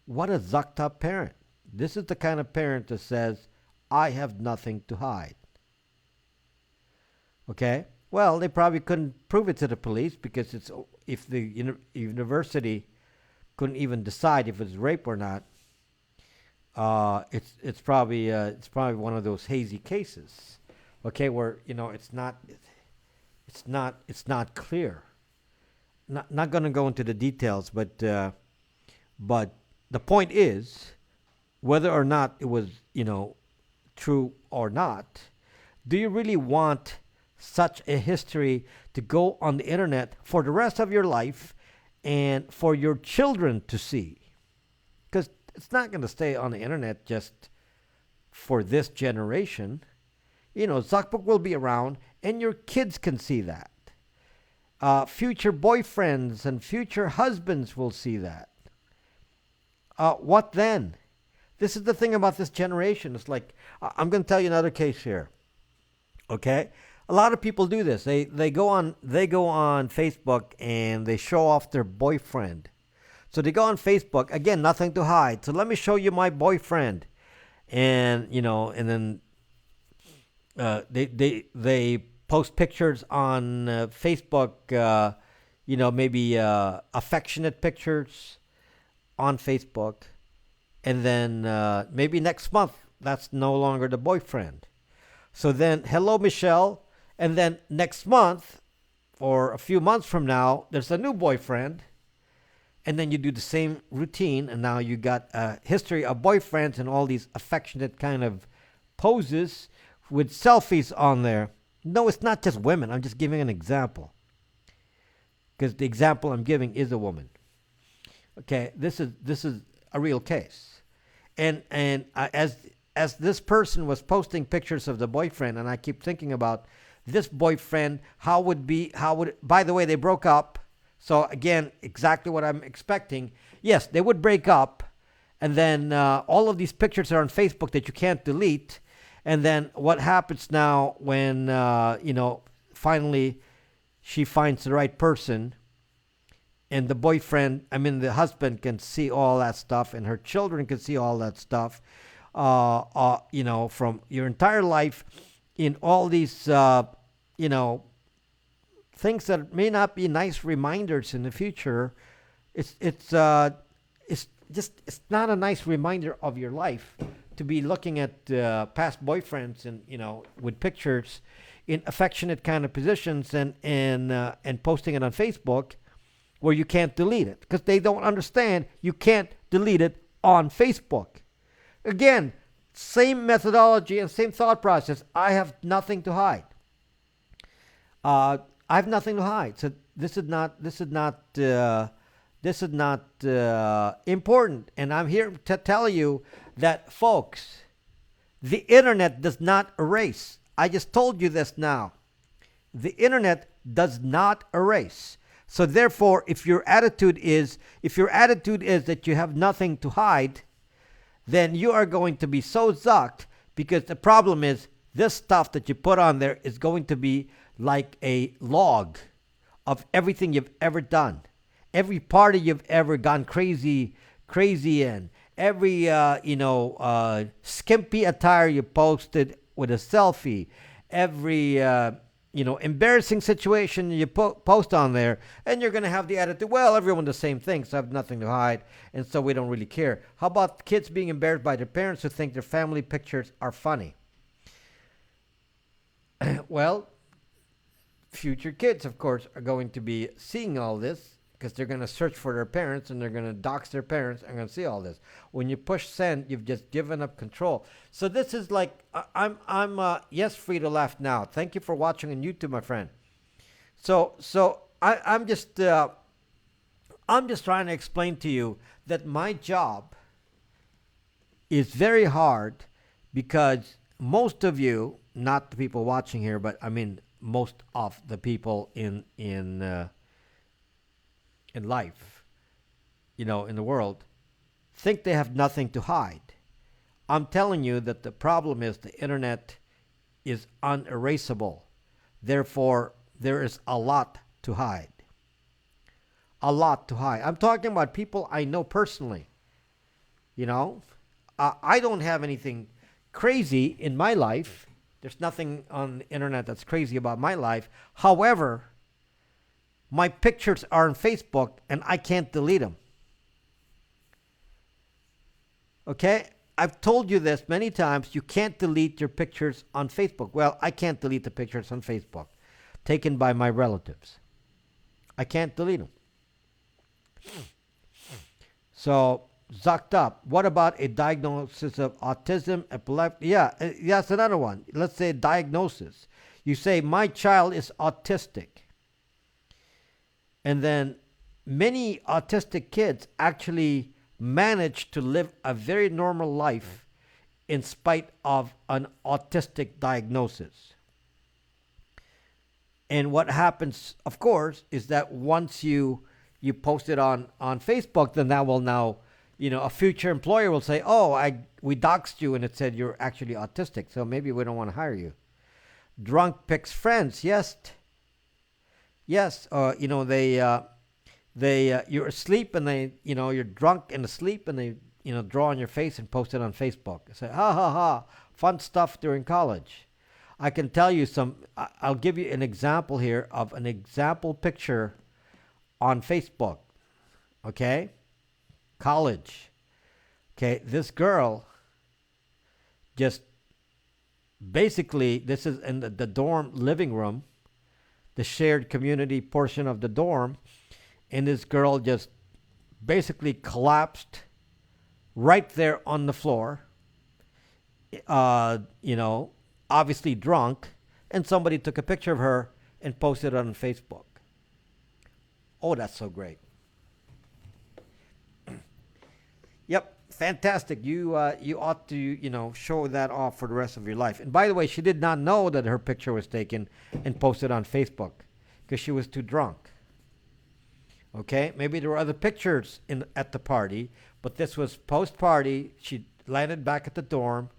what a zucked up parent. This is the kind of parent that says, I have nothing to hide. Okay? Well, they probably couldn't prove it to the police because if the university couldn't even decide if it's rape or not, it's probably one of those hazy cases, okay, where it's not clear. Not going to go into the details, but the point is, whether or not it was true or not, do you really want such a history to go on the internet for the rest of your life and for your children to see? Because it's not going to stay on the internet just for this generation. Zuckerberg will be around and your kids can see that. Future boyfriends and future husbands will see that. What then? This is the thing about this generation. It's like, I'm going to tell you another case here. Okay? A lot of people do this. They go on Facebook and they show off their boyfriend. So they go on Facebook, again, nothing to hide. So let me show you my boyfriend. And and then they post pictures on Facebook, maybe affectionate pictures on Facebook. And then maybe next month that's no longer the boyfriend. So then, hello, Michelle. And then next month, or a few months from now, there's a new boyfriend. And then you do the same routine. And now you got a history of boyfriends and all these affectionate kind of poses with selfies on there. No, it's not just women. I'm just giving an example. Because the example I'm giving is a woman. Okay, this is a real case. And as this person was posting pictures of the boyfriend, and I keep thinking about this boyfriend, by the way, they broke up. So again, exactly what I'm expecting. Yes, they would break up. And then all of these pictures are on Facebook that you can't delete. And then what happens now when, finally she finds the right person and the husband can see all that stuff and her children can see all that stuff, from your entire life in all these, things that may not be nice reminders in the future. It's not a nice reminder of your life to be looking at past boyfriends and with pictures in affectionate kind of positions and posting it on Facebook where you can't delete it because they don't understand you can't delete it on Facebook. Again, same methodology and same thought process. I have nothing to hide. I have nothing to hide. So this is not important. And I'm here to tell you that, folks, the internet does not erase. I just told you this now. The internet does not erase. So therefore, if your attitude is that you have nothing to hide, then you are going to be so zucked, because the problem is this stuff that you put on there is going to be like a log of everything you've ever done. Every party you've ever gone crazy in. Every, skimpy attire you posted with a selfie. Every, embarrassing situation you post on there. And you're going to have the attitude, well, everyone does the same thing, so I have nothing to hide. And so we don't really care. How about kids being embarrassed by their parents who think their family pictures are funny? Well, future kids, of course, are going to be seeing all this because they're going to search for their parents and they're going to dox their parents and going to see all this. When you push send, you've just given up control. So this is like yes, free to laugh now. Thank you for watching on YouTube, my friend. I'm just trying to explain to you that my job is very hard because most of you, not the people watching here, but I mean most of the people in life, in the world, think they have nothing to hide. I'm telling you that the problem is the internet is unerasable. Therefore, there is a lot to hide. A lot to hide. I'm talking about people I know personally. You know, I don't have anything crazy in my life. There's nothing on the internet that's crazy about my life. However, my pictures are on Facebook and I can't delete them. Okay? I've told you this many times. You can't delete your pictures on Facebook. Well, I can't delete the pictures on Facebook taken by my relatives. I can't delete them. So, zucked up. What about a diagnosis of autism, epilepsy? Yeah, that's another one. Let's say diagnosis. You say, my child is autistic. And then many autistic kids actually manage to live a very normal life in spite of an autistic diagnosis. And what happens, of course, is that once you post it on Facebook, then that will now, a future employer will say, oh, we doxed you and it said you're actually autistic, so maybe we don't want to hire you. Drunk picks friends. Yes. You're asleep and you're drunk and asleep and they, draw on your face and post it on Facebook. Say, ha ha ha, fun stuff during college. I can tell you I'll give you an example here of an example picture on Facebook. Okay? College. Okay, this girl just basically, this is in the dorm living room, the shared community portion of the dorm, and this girl just basically collapsed right there on the floor, obviously drunk, and somebody took a picture of her and posted it on Facebook. Oh, that's so great. Yep, fantastic. You ought to, show that off for the rest of your life. And by the way, she did not know that her picture was taken and posted on Facebook because she was too drunk. Okay, maybe there were other pictures at the party, but this was post-party. She landed back at the dorm,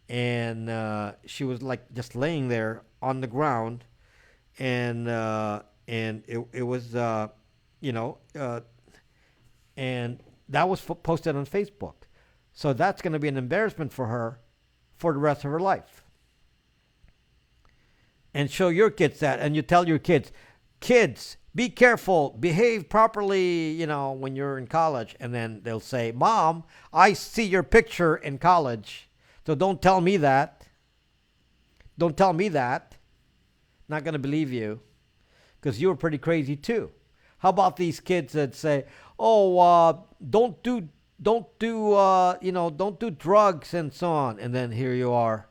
and she was like just laying there on the ground, and it was and that was posted on Facebook. So that's going to be an embarrassment for her for the rest of her life. And show your kids that, and you tell your kids, be careful, behave properly, when you're in college. And then they'll say, Mom, I see your picture in college, so don't tell me that. Don't tell me that. Not going to believe you, because you were pretty crazy too. How about these kids that say, "Oh, don't do drugs and so on," and then here you are,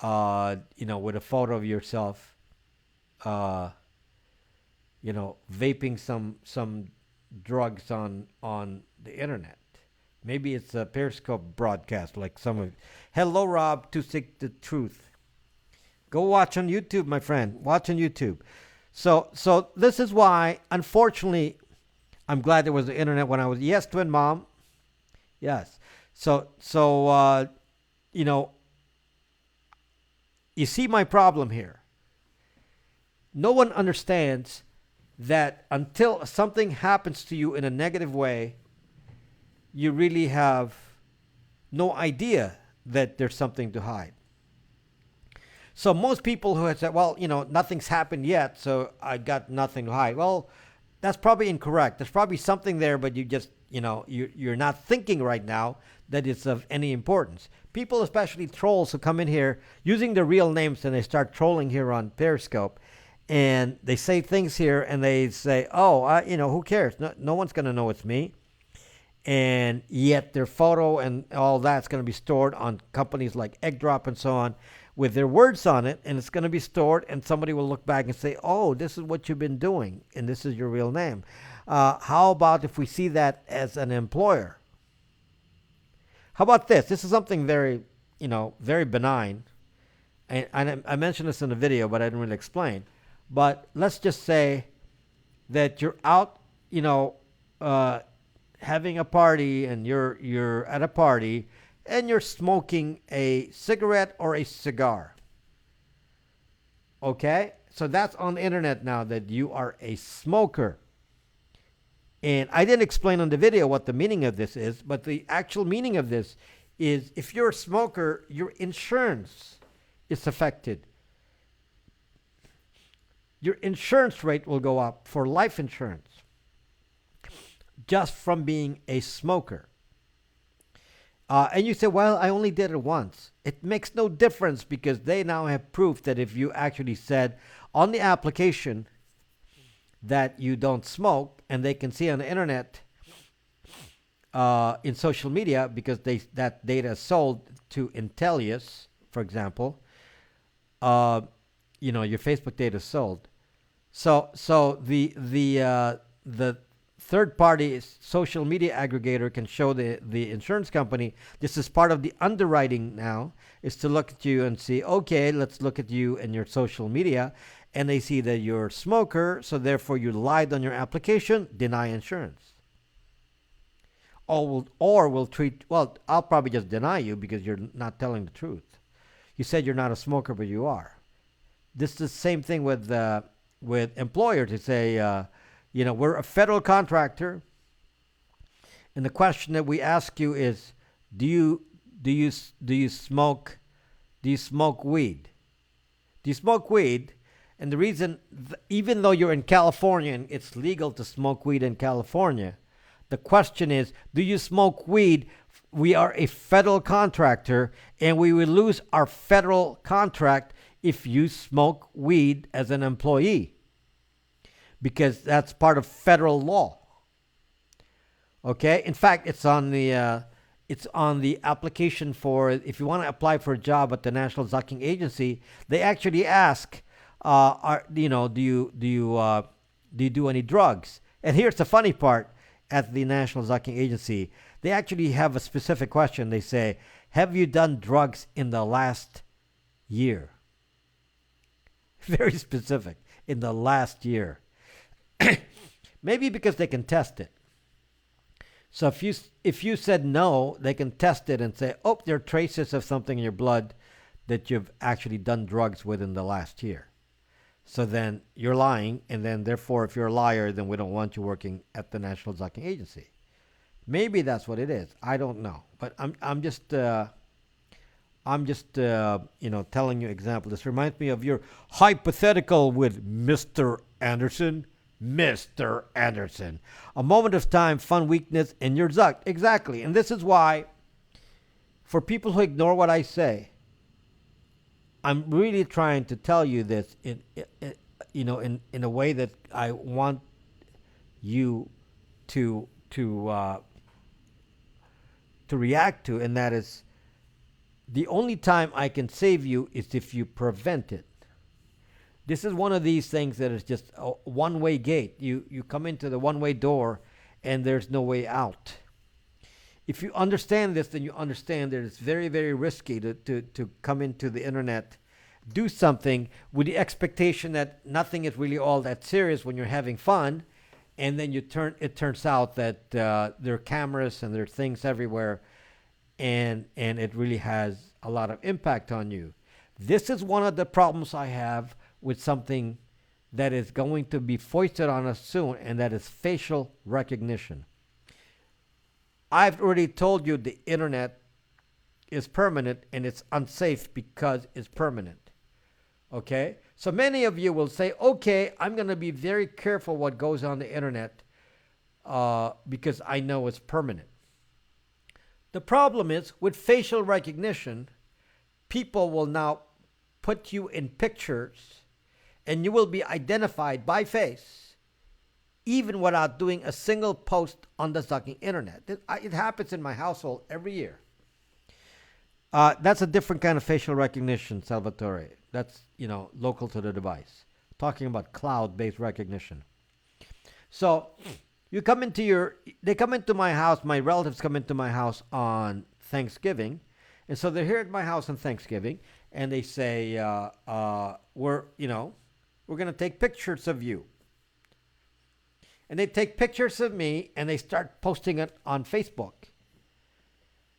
with a photo of yourself, vaping some drugs on the internet. Maybe it's a Periscope broadcast, like some of. Hello, Rob, to seek the truth. Go watch on YouTube, my friend. Watch on YouTube. So this is why, unfortunately, I'm glad there was the internet when I was. Yes, twin mom. Yes. So you see my problem here. No one understands that until something happens to you in a negative way, you really have no idea that there's something to hide. So most people who have said, well, nothing's happened yet, so I got nothing to hide. Well, that's probably incorrect. There's probably something there, but you just, you're not thinking right now that it's of any importance. People, especially trolls, who come in here using their real names and they start trolling here on Periscope, and they say things here and they say, "Oh, who cares? No one's gonna know it's me." And yet their photo and all that's going to be stored on companies like Eggdrop and so on with their words on it, and it's going to be stored, and somebody will look back and say, "Oh, this is what you've been doing, and this is your real name." How about if we see that as an employer? How about this? This is something very, very benign. And I mentioned this in the video, but I didn't really explain. But let's just say that you're out, having a party, and you're at a party, and you're smoking a cigarette or a cigar. Okay? So that's on the internet now, that you are a smoker. And I didn't explain on the video what the meaning of this is, but the actual meaning of this is, if you're a smoker, your insurance is affected. Your insurance rate will go up for life insurance just from being a smoker. And you say, "Well, I only did it once." It makes no difference, because they now have proof that if you actually said on the application that you don't smoke, and they can see on the internet, in social media, because that data is sold to Intellius, for example, your Facebook data is sold. So the third party social media aggregator can show the insurance company, this is part of the underwriting now, is to look at you and see, okay, let's look at you and your social media, and they see that you're a smoker, so therefore you lied on your application, deny insurance. Or will treat, well, I'll probably just deny you because you're not telling the truth. You said you're not a smoker, but you are. This is the same thing with employers. They say, we're a federal contractor, and the question that we ask you is, do you smoke weed? Do you smoke weed? And the reason, even though you're in California and it's legal to smoke weed in California, the question is, do you smoke weed? We are a federal contractor, and we will lose our federal contract if you smoke weed as an employee, because that's part of federal law. Okay? In fact, it's on the application for, if you want to apply for a job at the National Zucking Agency, they actually ask, do you do any drugs? And here's the funny part: at the National Zucking Agency, they actually have a specific question. They say, "Have you done drugs in the last year?" Very specific. In the last year. Maybe because they can test it. So if you said no, they can test it and say, "Oh, there are traces of something in your blood that you've actually done drugs within the last year." So then you're lying, and then therefore, if you're a liar, then we don't want you working at the National Zucking Agency. Maybe that's what it is. I don't know, but I'm just telling you example. This reminds me of your hypothetical with Mr. Anderson. Mr. Anderson. A moment of time, fun, weakness, and you're zucked. Exactly. And this is why, for people who ignore what I say, I'm really trying to tell you this in a way that I want you to react to, and that is, the only time I can save you is if you prevent it. This is one of these things that is just a one-way gate. You come into the one-way door, and there's no way out. If you understand this, then you understand that it's very, very risky to come into the internet, do something with the expectation that nothing is really all that serious when you're having fun, and then it turns out that there are cameras and there are things everywhere, and it really has a lot of impact on you. This is one of the problems I have with something that is going to be foisted on us soon, and that is facial recognition. I've already told you the internet is permanent, and it's unsafe because it's permanent. Okay? So many of you will say, okay, I'm going to be very careful what goes on the internet. because I know it's permanent. The problem is with facial recognition, people will now put you in pictures and you will be identified by face even without doing a single post on the sucking internet. It happens in my household every year. That's a different kind of facial recognition, Salvatore. That's, local to the device. Talking about cloud-based recognition. So they come into my house, my relatives come into my house on Thanksgiving. And so they're here at my house on Thanksgiving and they say, we're going to take pictures of you. And they take pictures of me and they start posting it on Facebook.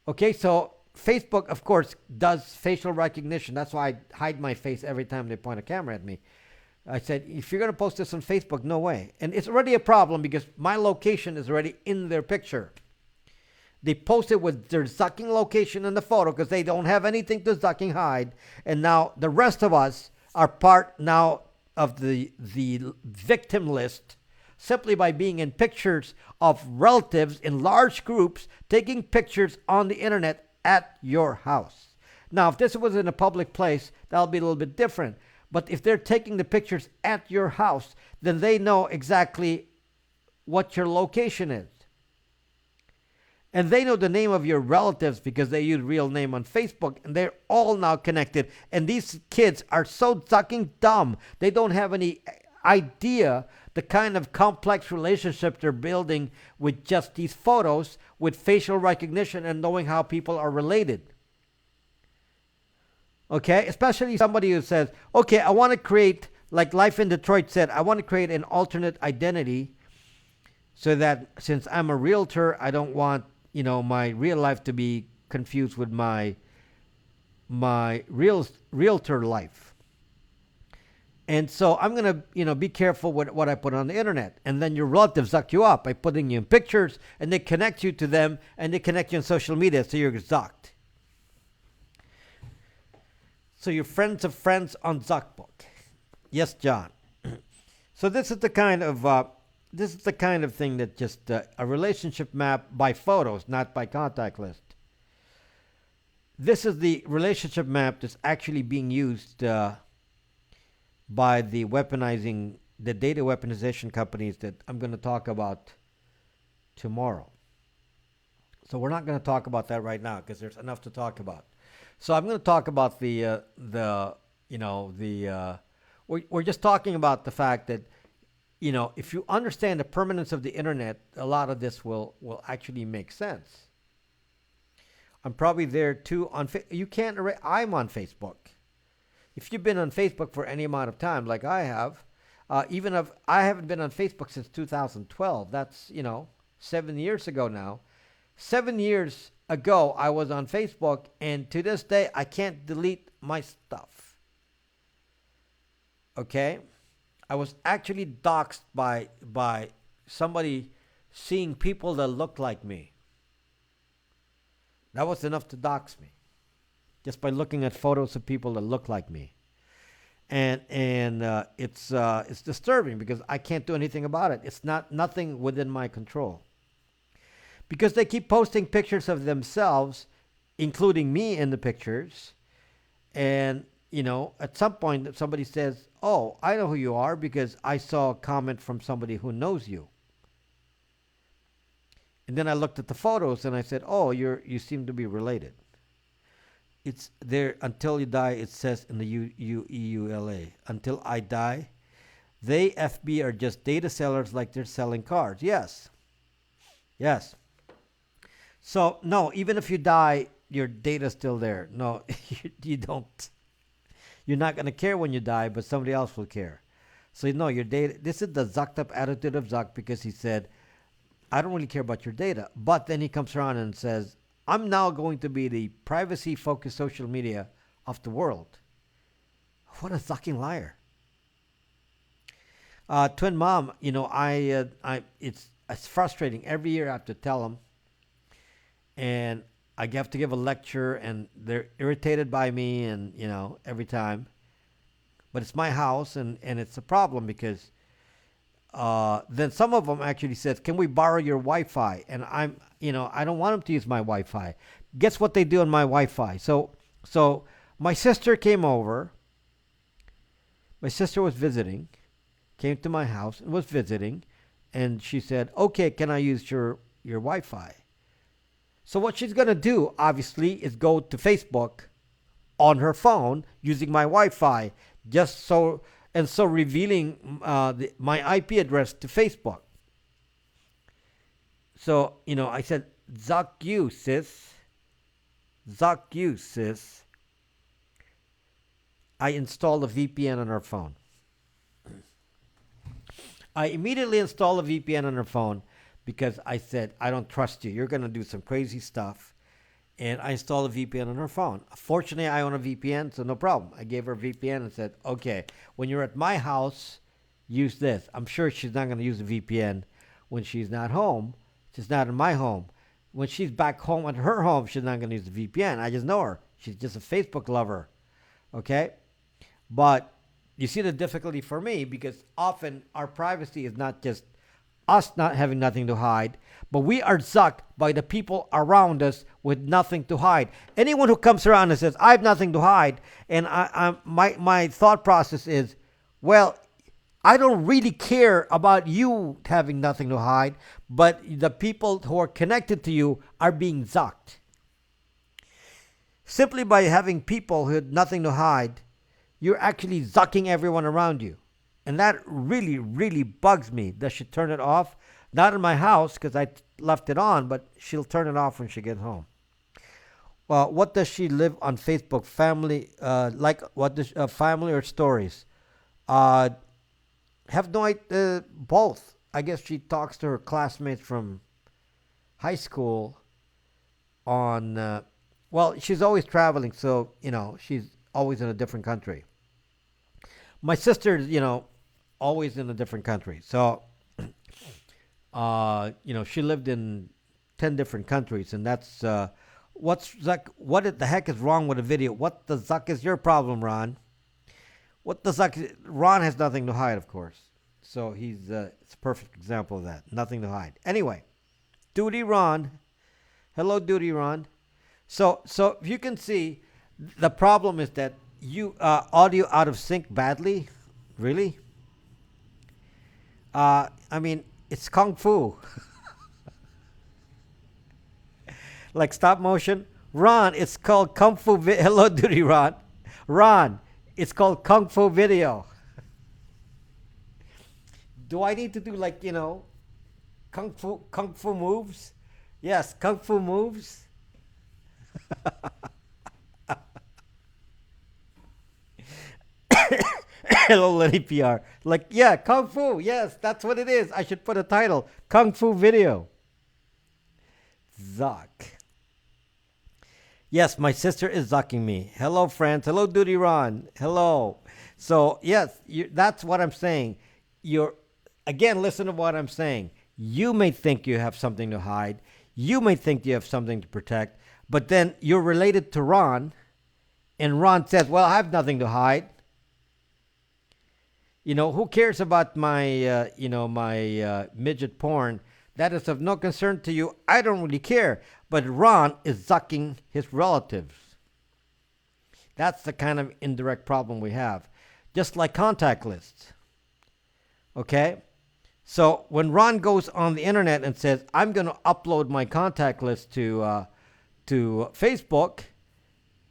Okay, so Facebook, of course, does facial recognition. That's why I hide my face every time they point a camera at me. I said, if you're going to post this on Facebook, no way. And it's already a problem because my location is already in their picture. They post it with their sucking location in the photo because they don't have anything to sucking hide. And now the rest of us are part now of the victim list simply by being in pictures of relatives in large groups taking pictures on the internet at your house. Now, if this was in a public place, that'll be a little bit different. But if they're taking the pictures at your house, then they know exactly what your location is. And they know the name of your relatives because they use real name on Facebook, and they're all now connected. And these kids are so fucking dumb. They don't have any idea the kind of complex relationship they're building with just these photos, with facial recognition and knowing how people are related. Okay, especially somebody who says, okay, I want to create, like Life in Detroit said, I want to create an alternate identity so that since I'm a realtor, I don't want, my real life to be confused with my realtor life. And so I'm going to, be careful with what I put on the internet. And then your relatives suck you up by putting you in pictures, and they connect you to them, and they connect you on social media, so you're zucked. So you're friends of friends on Zuckbook. Yes, John. So this is the kind of thing that just a relationship map by photos, not by contact list. This is the relationship map that's actually being used by the data weaponization companies that I'm going to talk about tomorrow. So we're not going to talk about that right now because there's enough to talk about. So I'm going to talk about we're just talking about the fact that, if you understand the permanence of the internet, a lot of this will actually make sense. I'm probably there too you can't, I'm on Facebook. If you've been on Facebook for any amount of time, like I have, even if I haven't been on Facebook since 2012, that's, 7 years ago now. 7 years ago, I was on Facebook, and to this day, I can't delete my stuff. Okay? I was actually doxxed by somebody seeing people that look like me. That was enough to dox me. Just by looking at photos of people that look like me. And it's disturbing because I can't do anything about it. It's nothing within my control. Because they keep posting pictures of themselves, including me in the pictures. And, at some point somebody says, oh, I know who you are because I saw a comment from somebody who knows you. And then I looked at the photos and I said, oh, you seem to be related. It's there until you die, it says in the EULA. Until I die, they, FB, are just data sellers like they're selling cars. Yes. Yes. So, no, even if you die, your data's still there. No, you don't. You're not going to care when you die, but somebody else will care. So, your data, this is the zucked up attitude of Zuck because he said, I don't really care about your data. But then he comes around and says, I'm now going to be the privacy-focused social media of the world. What a fucking liar. Twin Mom, it's frustrating. Every year I have to tell them, and I have to give a lecture, and they're irritated by me, and every time. But it's my house, and it's a problem because then some of them actually said, "Can we borrow your Wi-Fi?" And I don't want them to use my Wi-Fi. Guess what they do on my Wi-Fi? So my sister came over. My sister was visiting, came to my house and was visiting, and she said, "Okay, can I use your Wi-Fi?" So what she's gonna do, obviously, is go to Facebook on her phone using my Wi-Fi, just so revealing my IP address to Facebook. So I said, "Zuck you, sis. Zuck you, sis." I installed a VPN on her phone. I immediately installed a VPN on her phone because I said, "I don't trust you. You're gonna do some crazy stuff." And I installed a VPN on her phone. Fortunately, I own a VPN, so no problem. I gave her a VPN and said, "Okay, when you're at my house, use this." I'm sure she's not going to use a VPN when she's not home. She's not in my home. When she's back home at her home, she's not going to use the VPN. I just know her. She's just a Facebook lover. Okay? But you see the difficulty for me because often our privacy is not just us not having nothing to hide, but we are zucked by the people around us with nothing to hide. Anyone who comes around and says, "I have nothing to hide," and my thought process is, well, I don't really care about you having nothing to hide, but the people who are connected to you are being zucked. Simply by having people who had nothing to hide, you're actually zucking everyone around you. And that really, really bugs me. Does she turn it off? Not in my house because I left it on, but she'll turn it off when she gets home. Well, what does she live on Facebook? Family, what does family or stories? Uh, have no idea. Both. I guess she talks to her classmates from high school on. Well, she's always traveling, so she's always in a different country. My sister's, always in a different country. So, she lived in 10 different countries, and that's what's Zuck. What the heck is wrong with the video? What the Zuck is your problem, Ron? What the Zuck? Ron has nothing to hide, of course. So it's a perfect example of that. Nothing to hide. Anyway, Duty Ron. Hello, Duty Ron. So if you can see, the problem is that you audio out of sync badly. Really? I mean, it's kung fu. Like stop motion. Ron, it's called kung fu. Hello, Duty Ron. Ron, it's called kung fu video. Do I need to do kung fu moves? Yes, kung fu moves. Hello, Lenny PR. Yeah, Kung Fu. Yes, that's what it is. I should put a title Kung Fu video. Zuck. Yes, my sister is zucking me. Hello, friends. Hello, Duty Ron. Hello. So, yes, that's what I'm saying. Again, listen to what I'm saying. You may think you have something to hide. You may think you have something to protect. But then you're related to Ron. And Ron says, "Well, I have nothing to hide. Who cares about my midget porn? That is of no concern to you. I don't really care." But Ron is zucking his relatives. That's the kind of indirect problem we have. Just like contact lists. Okay? So when Ron goes on the internet and says, "I'm going to upload my contact list to Facebook,"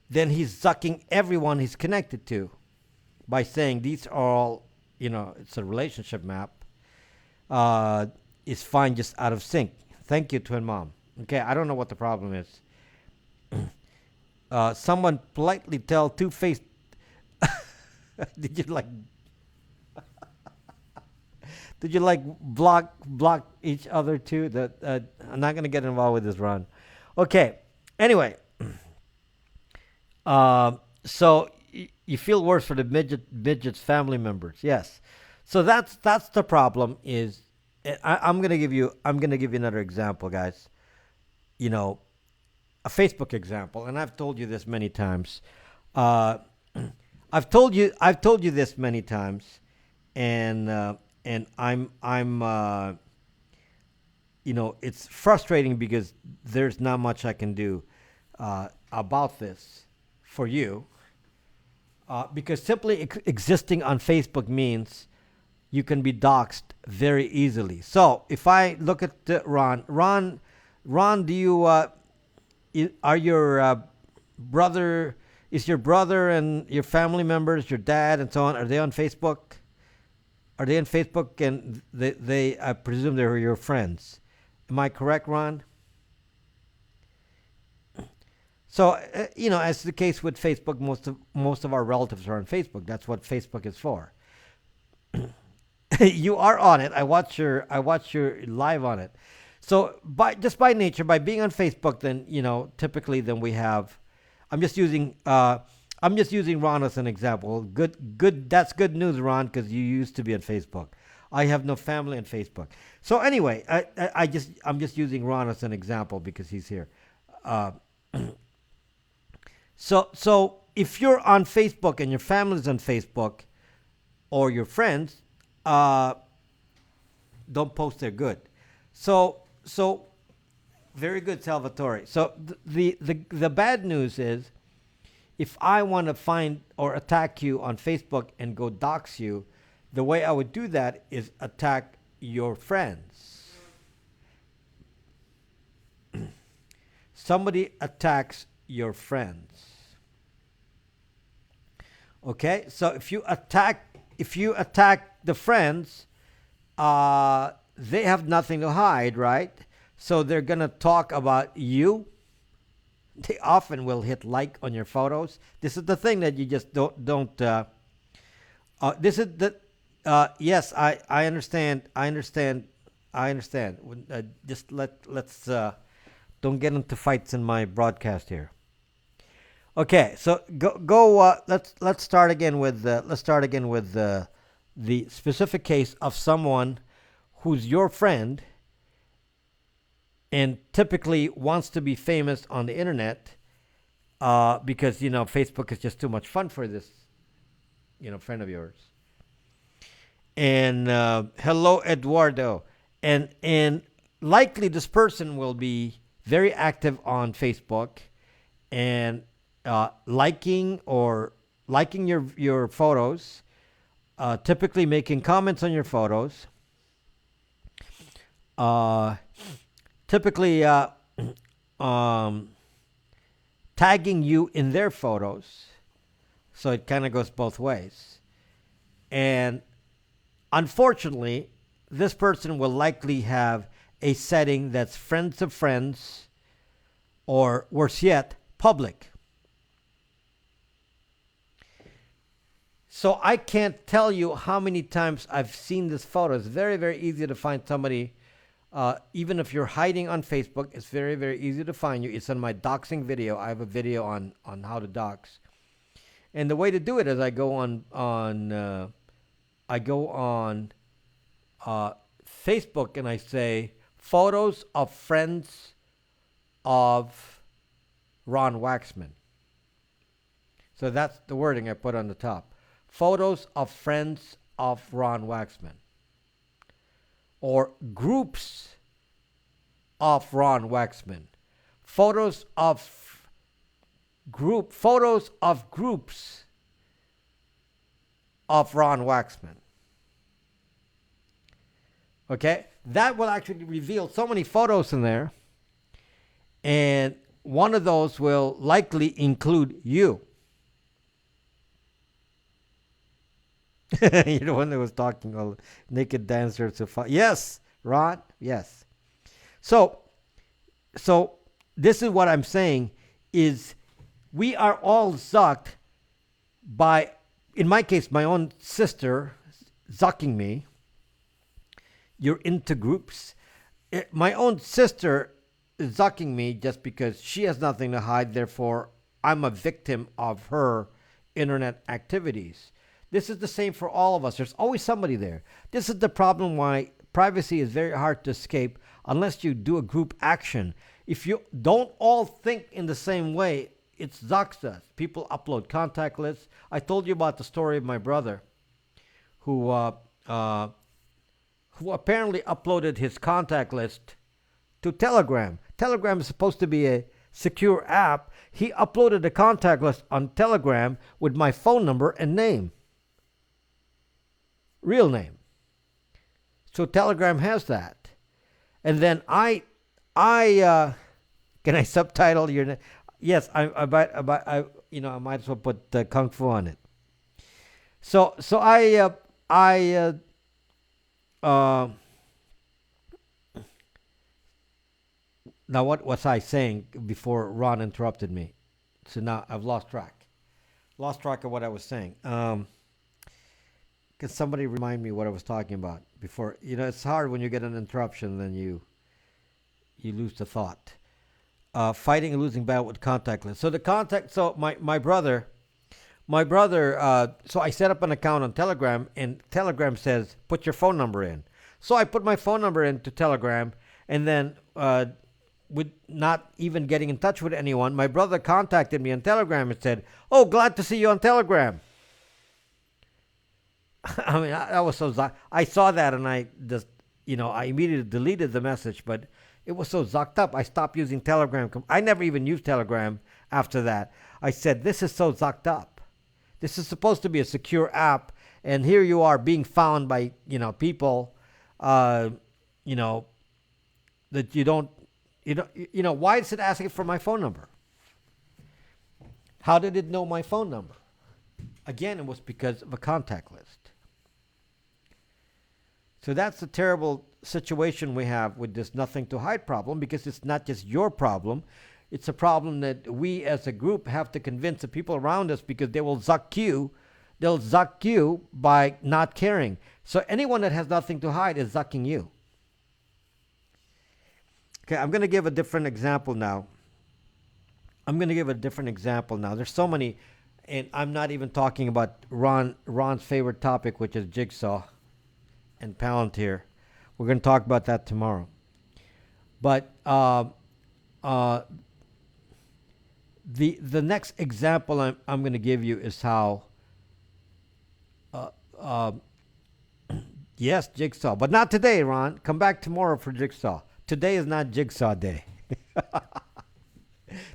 then he's zucking everyone he's connected to by saying these are all, it's a relationship map, is fine just out of sync. Thank you, Twin Mom. Okay, I don't know what the problem is. Someone politely tell Two-Faced. Did you block each other too? That I'm not gonna get involved with this, Ron. Okay. Anyway, so you feel worse for the midget's family members. Yes. So that's the problem. Is I'm gonna give you another example, guys. A Facebook example, and I've told you this many times. I've told you this many times, and and I'm it's frustrating because there's not much I can do about this for you, because simply existing on Facebook means you can be doxxed very easily. So if I look at Ron, do you are your brother is your brother and your family members, your dad and so on, are they on Facebook? Are they on Facebook? And they I presume they're your friends. Am I correct, Ron? So as the case with Facebook, most of our relatives are on Facebook. That's what Facebook is for. You are on it. I watch your live on it. So by nature, by being on Facebook, then typically then we have. I'm just using Ron as an example. Good. That's good news, Ron, because you used to be on Facebook. I have no family on Facebook. So anyway, I'm just using Ron as an example because he's here. Uh, so if you're on Facebook and your family's on Facebook or your friends, uh, don't post there. Good. So very good, Salvatore. So the bad news is, if I want to find or attack you on Facebook and go dox you, the way I would do that is attack your friends. Somebody attacks your friends. Okay, so if you attack the friends, they have nothing to hide, right? So they're gonna talk about you. They often will hit like on your photos. This is the thing that you just don't. This is the. Yes, I understand. I understand. Just let's don't get into fights in my broadcast here. Okay, so go. Let's start again with the specific case of someone who's your friend and typically wants to be famous on the internet, because Facebook is just too much fun for this friend of yours. And hello, Eduardo, and likely this person will be very active on Facebook and liking your photos, typically making comments on your photos, uh, typically um, tagging you in their photos. So it kind of goes both ways. And unfortunately, this person will likely have a setting that's friends of friends, or worse yet, public. So I can't tell you how many times I've seen this photo. It's very, very easy to find somebody. Even if you're hiding on Facebook, it's very, very easy to find you. It's on my doxing video. I have a video on how to dox. And the way to do it is I go on Facebook and I say photos of friends of Ron Waxman. So that's the wording I put on the top. Photos of friends of Ron Waxman, or groups of Ron Waxman. Photos of groups of Ron Waxman. Okay? That will actually reveal so many photos in there, and one of those will likely include you. You're the one that was talking all naked dancers. Yes, Ron. Yes. So, so this is what I'm saying is we are all zucked by, in my case, my own sister zucking me. You're into groups. My own sister is zucking me just because she has nothing to hide. Therefore, I'm a victim of her internet activities. This is the same for all of us. There's always somebody there. This is the problem why privacy is very hard to escape unless you do a group action. If you don't all think in the same way, it's Zoxta. People upload contact lists. I told you about the story of my brother who who apparently uploaded his contact list to Telegram. Telegram is supposed to be a secure app. He uploaded a contact list on Telegram with my phone number and name, real name. So Telegram has that. And then I can I subtitle your name? Yes, I might as well put Kung Fu on it. So now what was I saying before Ron interrupted me? So now I've lost track of what I was saying. Can somebody remind me what I was talking about before? It's hard when you get an interruption, then you lose the thought. Fighting a losing battle with contact list. So my brother, so I set up an account on Telegram, and Telegram says, put your phone number in. So I put my phone number into Telegram, and then with not even getting in touch with anyone, my brother contacted me on Telegram and said, oh, glad to see you on Telegram. I mean, I was so I saw that, and I just, I immediately deleted the message, but it was so zucked up. I stopped using Telegram. I never even used Telegram after that. I said, this is so zucked up. This is supposed to be a secure app, and here you are being found by, people, that you don't, why is it asking for my phone number? How did it know my phone number? Again, it was because of a contact list. So that's the terrible situation we have with this nothing to hide problem, because it's not just your problem. It's a problem that we as a group have to convince the people around us, because they will zuck you. They'll zuck you by not caring. So anyone that has nothing to hide is zucking you. Okay, I'm going to give a different example now. There's so many, and I'm not even talking about Ron's favorite topic, which is Jigsaw and Palantir. We're going to talk about that tomorrow. But the next example I'm going to give you is how, yes, Jigsaw, but not today, Ron. Come back tomorrow for Jigsaw. Today is not Jigsaw day.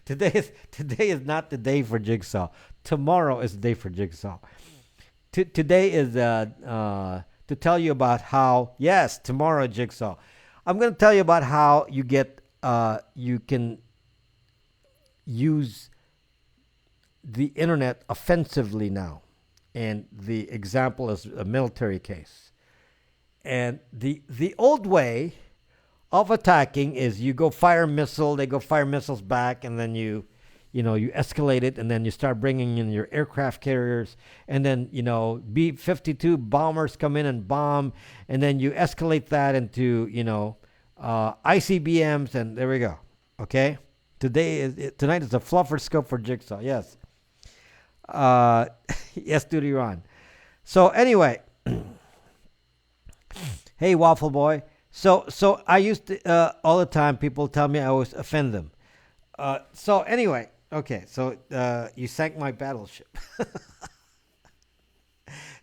Today is not the day for Jigsaw. Tomorrow is the day for Jigsaw. Today is to tell you about how, yes, tomorrow Jigsaw. I'm going to tell you about how you can use the internet offensively now. And the example is a military case. And the old way of attacking is you go fire a missile, they go fire missiles back, and then you escalate it, and then you start bringing in your aircraft carriers, and then B-52 bombers come in and bomb, and then you escalate that into ICBMs, and there we go. Okay, tonight is a fluffer scope for Jigsaw. Yes, yes, Duty Ron. So anyway, hey Waffle Boy. So I used to all the time. People tell me I always offend them. So anyway, okay. So you sank my battleship.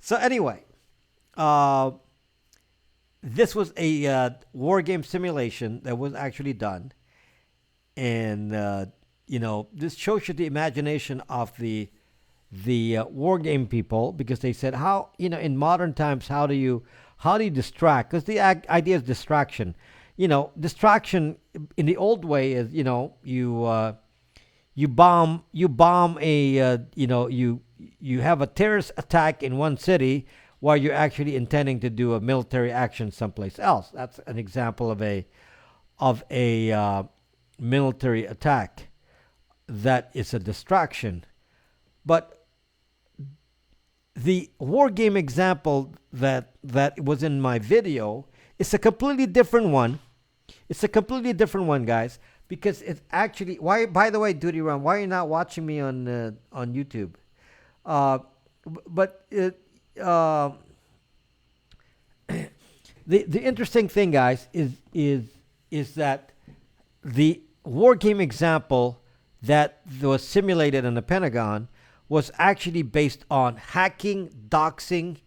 So anyway, this was a war game simulation that was actually done, and this shows you the imagination of the war game people, because they said, how in modern times, how do you distract? Because the idea is distraction. Distraction in the old way is, you bomb a, you have a terrorist attack in one city while you're actually intending to do a military action someplace else. That's an example of a military attack that is a distraction. But the war game example that was in my video is a completely different one. It's a completely different one, guys, because it's actually, why? By the way, Duty Ron, why are you not watching me on YouTube? The interesting thing, guys, is that the war game example that was simulated in the Pentagon was actually based on hacking, doxing,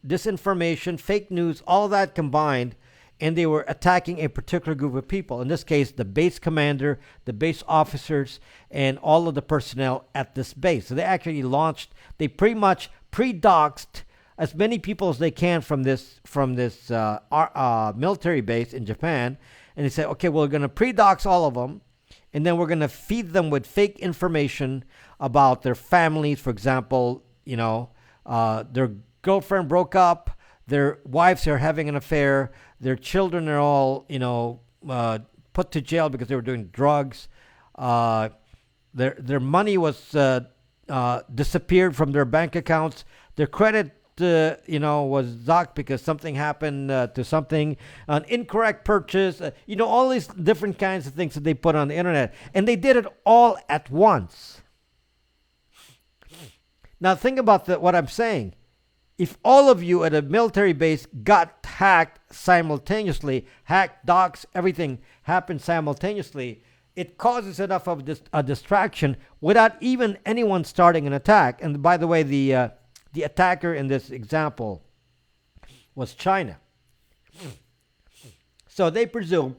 disinformation, fake news, all that combined, and they were attacking a particular group of people. In this case, the base commander, the base officers, and all of the personnel at this base. So they actually launched. They pretty much pre-doxed as many people as they can from this military base in Japan, and they said, okay, we're going to pre-dox all of them, and then we're going to feed them with fake information about their families. For example, their girlfriend broke up, their wives are having an affair, their children are all put to jail because they were doing drugs. Their money was disappeared from their bank accounts. Their credit was docked because something happened to something, an incorrect purchase, all these different kinds of things that they put on the internet. And they did it all at once. Now think about what I'm saying. If all of you at a military base got hacked simultaneously, hacked, docs, everything happened simultaneously, it causes enough of a distraction without even anyone starting an attack. And by the way, the attacker in this example was China. So they presume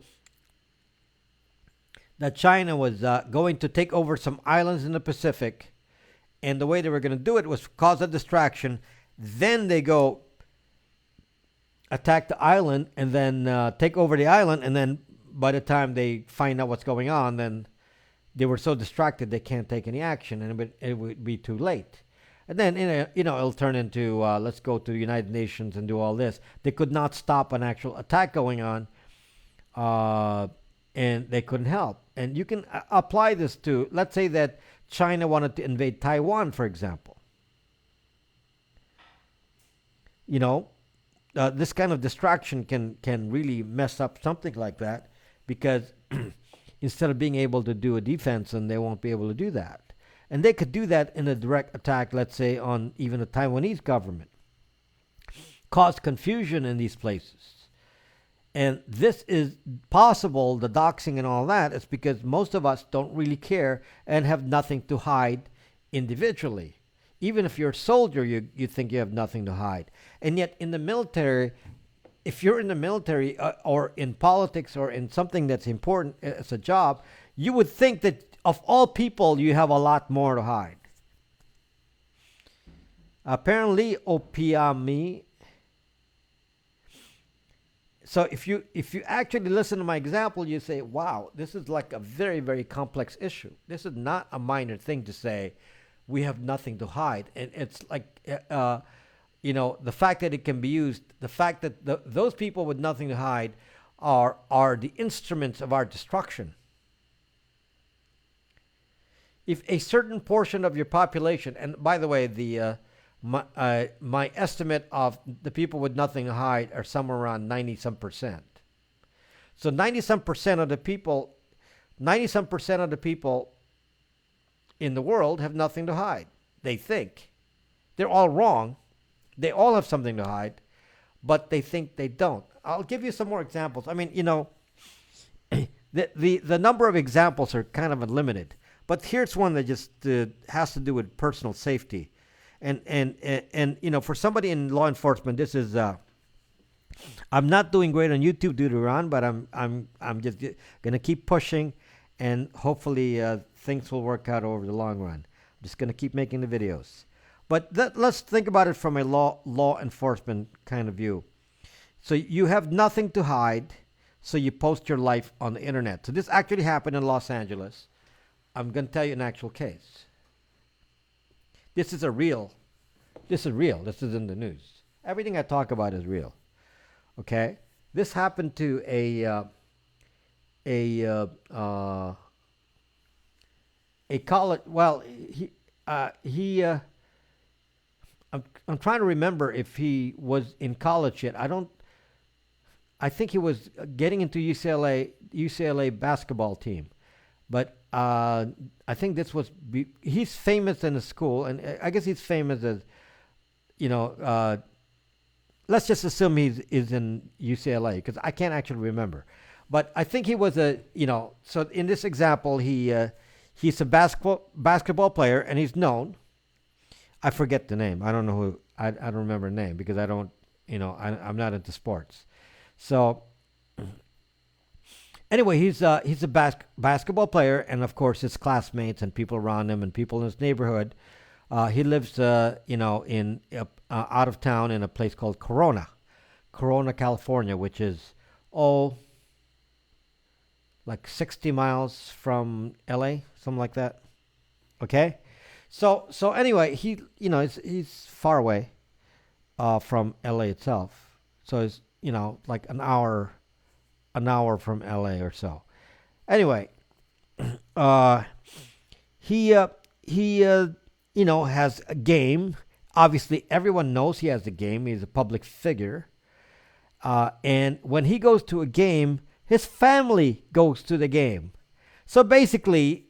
that China was going to take over some islands in the Pacific, and the way they were going to do it was cause a distraction. Then they go attack the island and then take over the island, and then by the time they find out what's going on, then they were so distracted they can't take any action, and it would be too late. And then it'll turn into let's go to the United Nations and do all this. They could not stop an actual attack going on, and they couldn't help. And you can apply this to, let's say that China wanted to invade Taiwan, for example. This kind of distraction can really mess up something like that, because instead of being able to do a defense, and they won't be able to do that. And they could do that in a direct attack, let's say, on even the Taiwanese government. Cause confusion in these places. And this is possible, the doxing and all that, is because most of us don't really care and have nothing to hide individually. Even if you're a soldier, you think you have nothing to hide. And yet in the military, if you're in the military or in politics or in something that's important as a job, you would think that of all people, you have a lot more to hide. Apparently, Opiami. So if you actually listen to my example, you say, wow, this is like a very, very complex issue. This is not a minor thing to say, we have nothing to hide. And it's like, the fact that it can be used, the fact that those people with nothing to hide are the instruments of our destruction. If a certain portion of your population, and by the way, my estimate of the people with nothing to hide are somewhere around 90-some%. So 90-some% of the people, 90-some% of the people in the world have nothing to hide. They think. They're all wrong. They all have something to hide, but they think they don't. I'll give you some more examples. I mean, the number of examples are kind of unlimited. But here's one that just has to do with personal safety, and for somebody in law enforcement, this is. I'm not doing great on YouTube due to Iran, but I'm just gonna keep pushing, and hopefully things will work out over the long run. I'm just gonna keep making the videos, but let's think about it from a law enforcement kind of view. So you have nothing to hide, so you post your life on the internet. So this actually happened in Los Angeles. I'm going to tell you an actual case. This is real. This is in the news. Everything I talk about is real. Okay? This happened to a college. Well, I'm trying to remember if he was in college yet. I think he was getting into UCLA basketball team. But I think this was, he's famous in the school, and I guess he's famous as, let's just assume he's in UCLA, because I can't actually remember. But I think he was so in this example, he's a basketball player, and he's known. I forget the name. I don't know I don't remember the name because I don't, I'm not into sports. So anyway, he's a basketball player, and of course his classmates and people around him and people in his neighborhood. He lives, in out of town in a place called Corona, California, which is oh like 60 miles from L.A., something like that. Okay, so anyway, he's far away from L.A. itself, so it's like an hour from L.A. or so. Anyway, uh, he has a game. Obviously, everyone knows he has a game. He's a public figure, and when he goes to a game, his family goes to the game. So basically,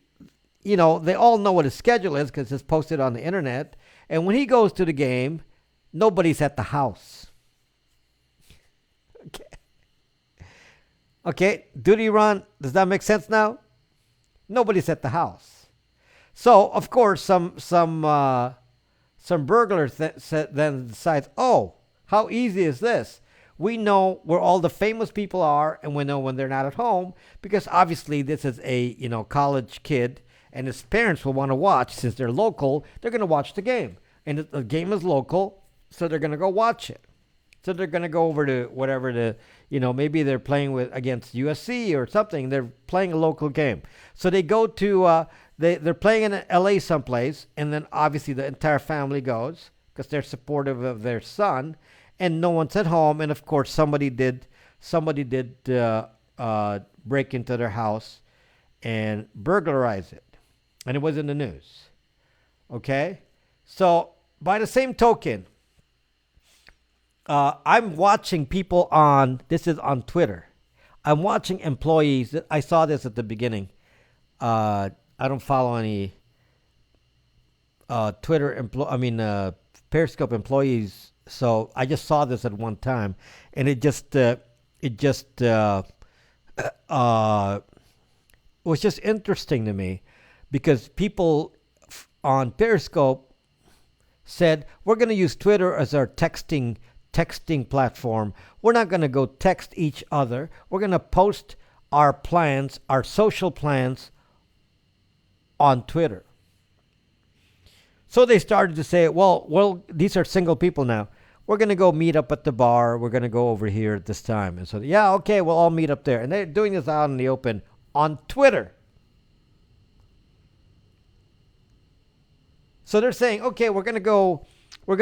they all know what his schedule is because it's posted on the internet. And when he goes to the game, nobody's at the house. Okay. Okay, Duty Ron, does that make sense now? Nobody's at the house. So of course, some burglar then decides, oh, how easy is this? We know where all the famous people are, and we know when they're not at home because obviously this is a college kid, and his parents will want to watch since they're local. They're going to watch the game, and the game is local, so they're going to go watch it. So they're going to go over to whatever maybe they're playing with against USC or something. They're playing a local game. So they go to, they're playing in LA someplace, and then obviously the entire family goes because they're supportive of their son, and no one's at home. And of course, somebody did break into their house and burglarize it. And it was in the news. Okay? So by the same token, I'm watching people this is on Twitter. I'm watching employees. I saw this at the beginning. I don't follow any Periscope employees. So I just saw this at one time, and it was just interesting to me because people on Periscope said, we're going to use Twitter as our texting platform. We're not going to go text each other. We're going to post our plans, our social plans on Twitter. So they started to say, well, these are single people now. We're going to go meet up at the bar. We're going to go over here at this time. And so, yeah, okay, we'll all meet up there. And they're doing this out in the open on Twitter. So they're saying, okay, this is what we're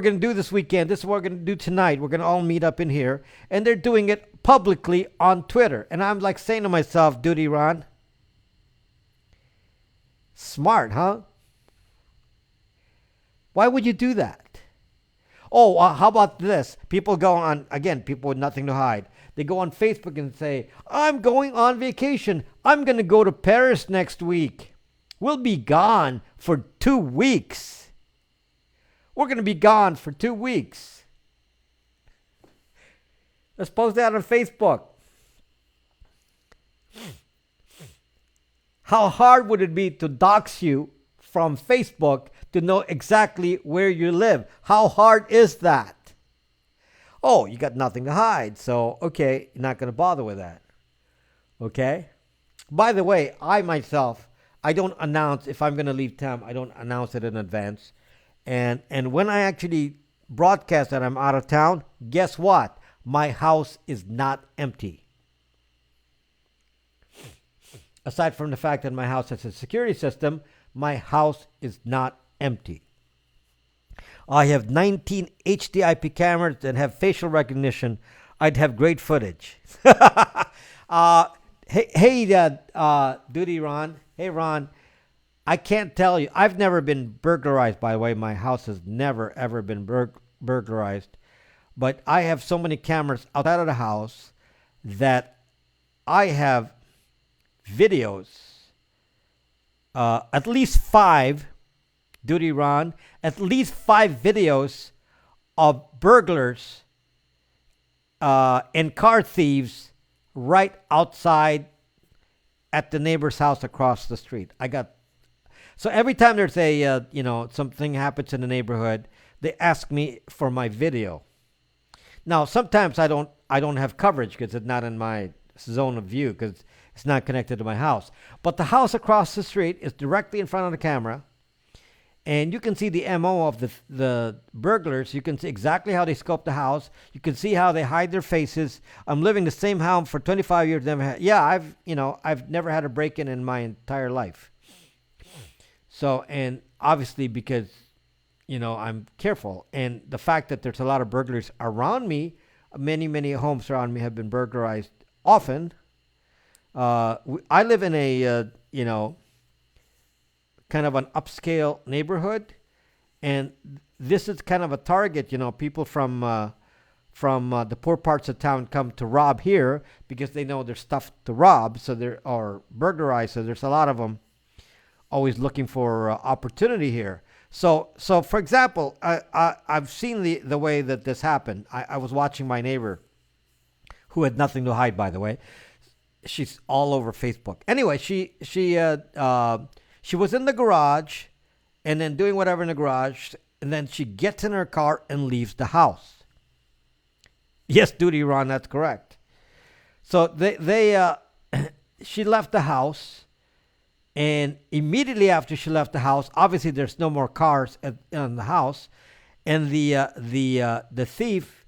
going to do this weekend. This is what we're going to do tonight. We're going to all meet up in here. And they're doing it publicly on Twitter. And I'm like saying to myself, Duty Ron, smart, huh? Why would you do that? Oh, how about this? People go on, again, people with nothing to hide. They go on Facebook and say, I'm going on vacation. I'm going to go to Paris next week. We'll be gone for 2 weeks. We're going to be gone for 2 weeks. Let's post that on Facebook. How hard would it be to dox you from Facebook to know exactly where you live? How hard is that? Oh, you got nothing to hide. So, okay, you're not going to bother with that. Okay? By the way, I myself, I don't announce if I'm going to leave town. I don't announce it in advance. And when I actually broadcast that I'm out of town, guess what? My house is not empty. Aside from the fact that my house has a security system, my house is not empty. I have 19 HD IP cameras that have facial recognition. I'd have great footage. Hey, Duty Ron. Hey, Ron. I can't tell you. I've never been burglarized, by the way. My house has never, ever been burglarized. But I have so many cameras outside of the house that I have videos, at least 5, Duty Ron, at least 5 videos of burglars and car thieves right outside at the neighbor's house across the street. So every time there's a something happens in the neighborhood, they ask me for my video. Now sometimes I don't have coverage because it's not in my zone of view because it's not connected to my house. But the house across the street is directly in front of the camera, and you can see the MO of the burglars. You can see exactly how they scope the house. You can see how they hide their faces. I'm living the same house for 25 years. I've never had a break-in in my entire life. So, and obviously because I'm careful, and the fact that there's a lot of burglars around me, many homes around me have been burglarized often. I live in a kind of an upscale neighborhood, and this is kind of a target. People from the poor parts of town come to rob here because they know there's stuff to rob, so there are burglarized. So there's a lot of them always looking for opportunity here. So for example, I've seen the way that this happened. I was watching my neighbor, who had nothing to hide, by the way. She's all over Facebook. Anyway, she was in the garage, and then doing whatever in the garage, and then she gets in her car and leaves the house. Yes, Duty Ron, that's correct. So she left the house, and immediately after she left the house, obviously there's no more cars in the house, and the thief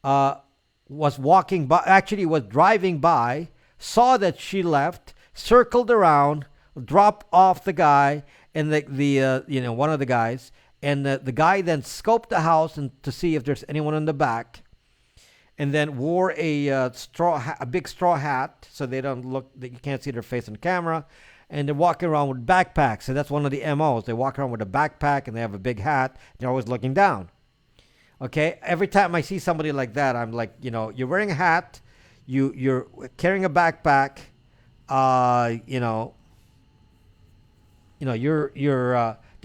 was walking by, actually was driving by, saw that she left, circled around, dropped off the guy and the one of the guys, and the guy then scoped the house and to see if there's anyone in the back, and then wore a big straw hat so they don't look, that you can't see their face on camera. And they're walking around with backpacks. So that's one of the MOs. They walk around with a backpack and they have a big hat. They're always looking down. Okay? Every time I see somebody like that, I'm like, you're wearing a hat. You're carrying a backpack. They're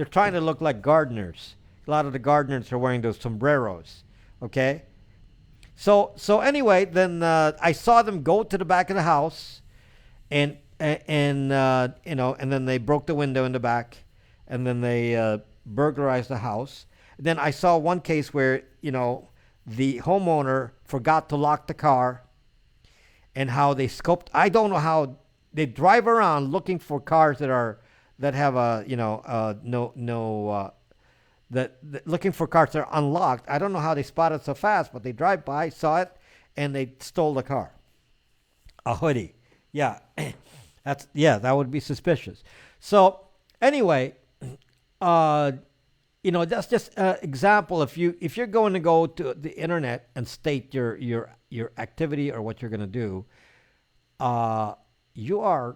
trying to look like gardeners. A lot of the gardeners are wearing those sombreros. Okay? So anyway, then I saw them go to the back of the house, and then they broke the window in the back, and then they burglarized the house. Then I saw one case where the homeowner forgot to lock the car, and how they scoped. I don't know how they drive around looking for cars that have looking for cars that are unlocked. I don't know how they spot it so fast, but they drive by, saw it, and they stole the car. A hoodie. Yeah. That would be suspicious. So anyway, that's just an example. If you're going to go to the internet and state your activity or what you're going to do, you are,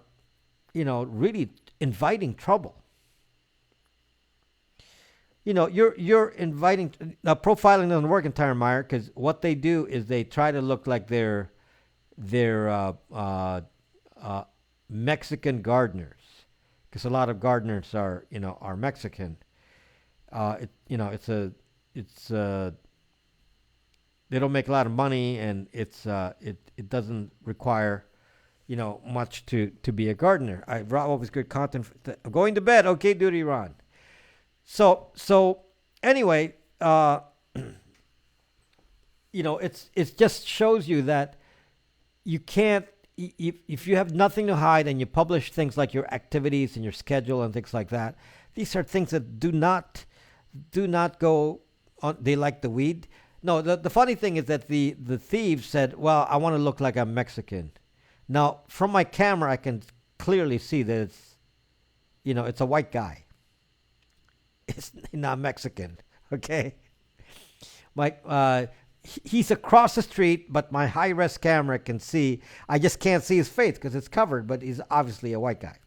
really inviting trouble. You're inviting. Now, profiling doesn't work in Meyer, because what they do is they try to look like they're Mexican gardeners, because a lot of gardeners are Mexican. They don't make a lot of money, and it doesn't require much to be a gardener. Rob always good content. I'm going to bed. Okay, Duty Ron. So anyway, it just shows you that you can't. If you have nothing to hide and you publish things like your activities and your schedule and things like that, these are things that do not go on. They like the weed. No, the funny thing is that the thieves said, well, I want to look like I'm Mexican. Now, from my camera, I can clearly see that it's a white guy. It's not Mexican, okay? He's across the street, but my high-res camera can see. I just can't see his face because it's covered, but he's obviously a white guy.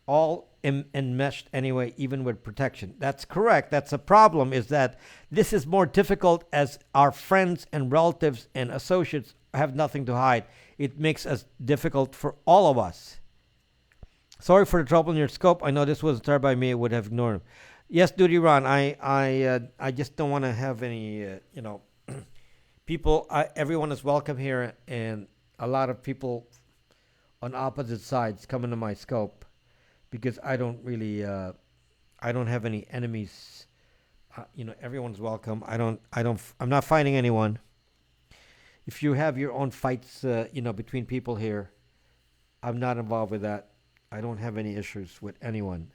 All enmeshed anyway, even with protection. That's correct. That's a problem, is that this is more difficult as our friends and relatives and associates have nothing to hide. It makes us difficult for all of us. Sorry for the trouble in your scope. I know this wasn't started by me. I would have ignored him. Yes, Duty Ron. I just don't want to have any, people. Everyone is welcome here, and a lot of people on opposite sides come into my scope because I don't really I don't have any enemies. Everyone's welcome. I'm not fighting anyone. If you have your own fights, between people here, I'm not involved with that. I don't have any issues with anyone.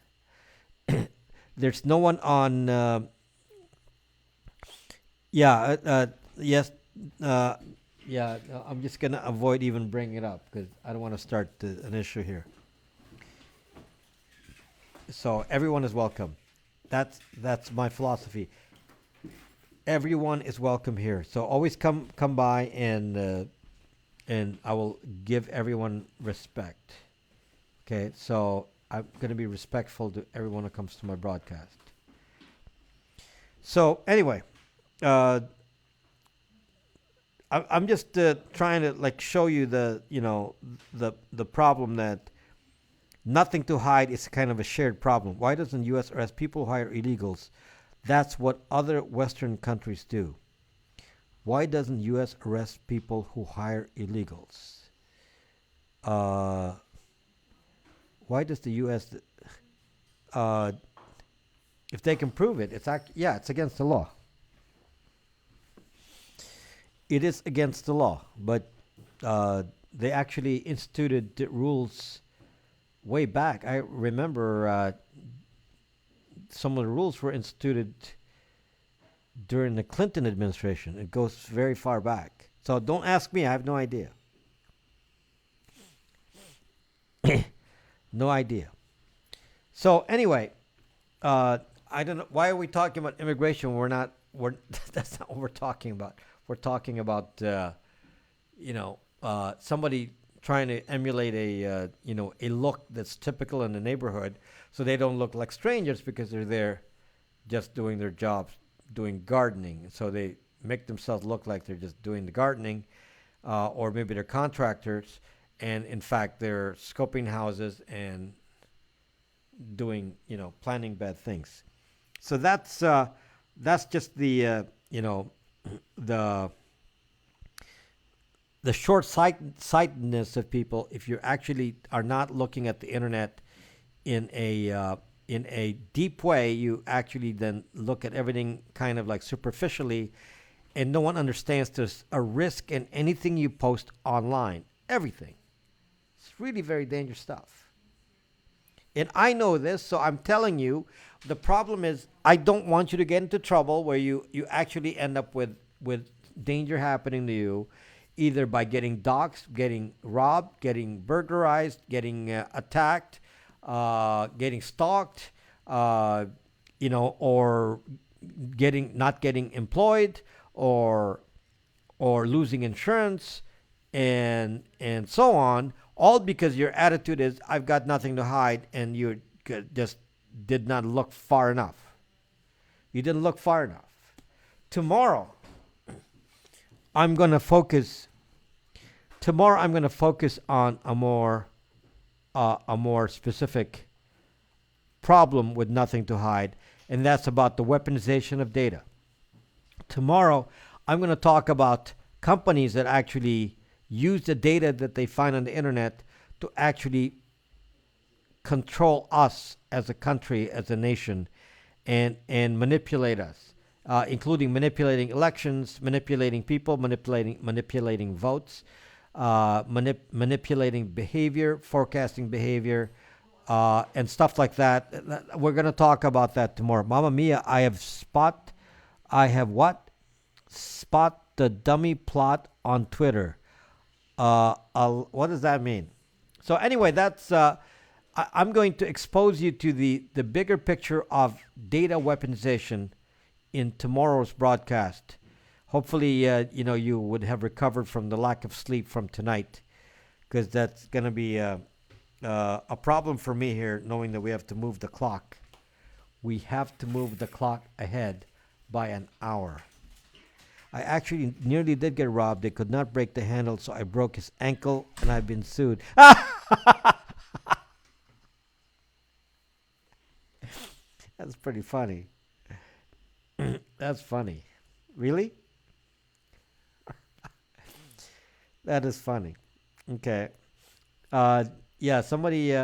There's no one on. Yeah. Yes. Uh, yeah. I'm just gonna avoid even bringing it up because I don't want to start an issue here. So everyone is welcome. That's my philosophy. Everyone is welcome here. So always come by and I will give everyone respect. Okay, so I'm gonna be respectful to everyone who comes to my broadcast. So anyway, uh, I'm just trying to like show you the problem that nothing to hide is kind of a shared problem. Why doesn't U.S. arrest people who hire illegals? That's what other Western countries do. Why doesn't U.S. arrest people who hire illegals? Uh, why does the U.S. Uh, if they can prove it, it's against the law. It is against the law, but they actually instituted the rules way back. I remember some of the rules were instituted during the Clinton administration. It goes very far back. So don't ask me. I have no idea. No idea. So anyway, I don't know why are we talking about immigration. We're not. We're that's not what we're talking about. We're talking about somebody trying to emulate a look that's typical in the neighborhood, so they don't look like strangers because they're there just doing their jobs, doing gardening. So they make themselves look like they're just doing the gardening, or maybe they're contractors, and in fact they're scoping houses and doing planning bad things. So that's just the the short sightedness of people if you actually are not looking at the internet in a deep way. You actually then look at everything kind of like superficially, and no one understands there's a risk in anything you post online. Everything. It's really very dangerous stuff. And I know this, so I'm telling you, the problem is I don't want you to get into trouble where you actually end up with danger happening to you, either by getting doxxed, getting robbed, getting burglarized, getting attacked, getting stalked, or getting not getting employed, or losing insurance, and so on, all because your attitude is I've got nothing to hide, and you just did not look far enough. You didn't look far enough. Tomorrow, I'm gonna focus. Tomorrow, I'm gonna focus on a more specific problem with nothing to hide, and that's about the weaponization of data. Tomorrow, I'm going to talk about companies that actually use the data that they find on the internet to actually control us as a country, as a nation, and manipulate us, including manipulating elections, manipulating people, manipulating votes, manipulating behavior, forecasting behavior, and stuff like that. We're going to talk about that tomorrow. Mama Mia, I have what? Spot the dummy plot on Twitter. What does that mean? So anyway, I'm going to expose you to the bigger picture of data weaponization in tomorrow's broadcast. Hopefully, you would have recovered from the lack of sleep from tonight, because that's going to be a problem for me here, knowing that we have to move the clock. We have to move the clock ahead by an hour. I actually nearly did get robbed. They could not break the handle, so I broke his ankle, and I've been sued. That's pretty funny. That's funny. Really? That is funny. Okay. Uh, yeah. Somebody.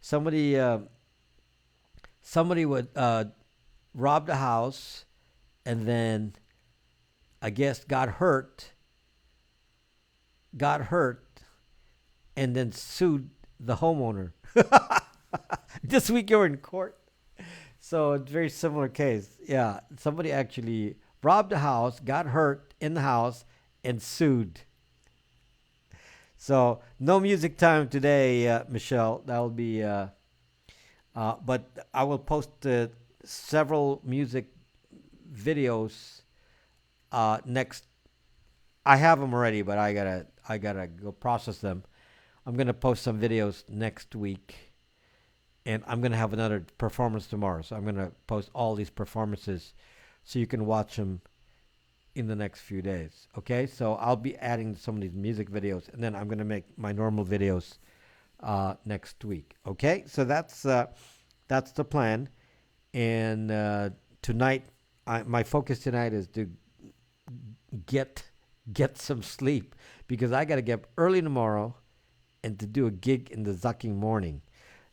Somebody somebody would rob the house and then I guess got hurt, and then sued the homeowner. This week you're in court. So it's a very similar case. Yeah, somebody actually robbed the house, got hurt in the house, and sued. So no music time today, Michelle. That will be. But I will post several music videos next. I have them already, but I gotta go process them. I'm gonna post some videos next week, and I'm gonna have another performance tomorrow. So I'm gonna post all these performances, so you can watch them in the next few days. Okay, so I'll be adding some of these music videos, and then I'm gonna make my normal videos next week. Okay, so that's the plan. And tonight, my focus tonight is to get get some sleep because I got to get up early tomorrow and to do a gig in the Zucking morning.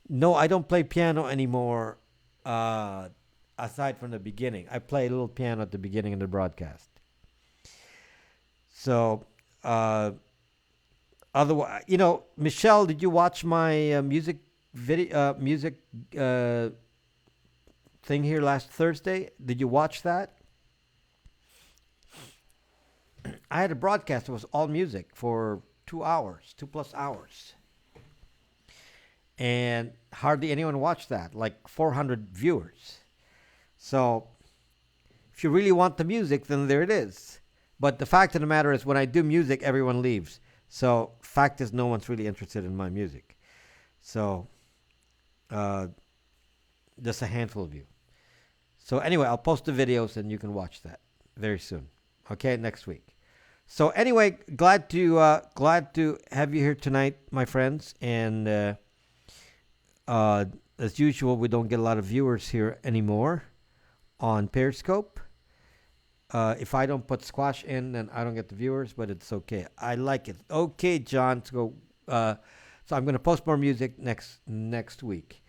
No, I don't play piano anymore. Aside from the beginning, I play a little piano at the beginning of the broadcast. So, otherwise, Michelle, did you watch my music uh, thing here last Thursday? Did you watch that? I had a broadcast that was all music for 2 hours, 2 plus hours, and hardly anyone watched that. Like 400 viewers. So, if you really want the music, then there it is. But the fact of the matter is, when I do music, everyone leaves. So, fact is, no one's really interested in my music. So, uh, just a handful of you. So anyway, I'll post the videos and you can watch that very soon. Okay, next week. So anyway, glad to have you here tonight, my friends. And as usual, we don't get a lot of viewers here anymore on Periscope. If I don't put squash in, then I don't get the viewers, but it's okay. I like it. Okay, John, to go. So I'm gonna post more music next week,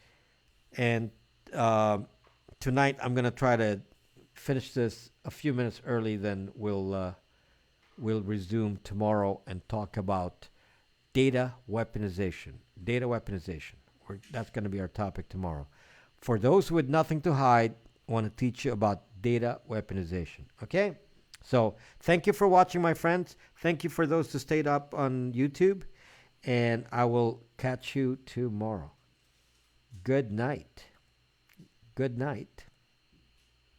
and uh, tonight I'm gonna try to finish this a few minutes early. Then we'll resume tomorrow and talk about data weaponization. Data weaponization. That's going to be our topic tomorrow. For those with nothing to hide, I want to teach you about data weaponization. Okay? So thank you for watching, my friends. Thank you for those who stayed up on YouTube. And I will catch you tomorrow. Good night. Good night.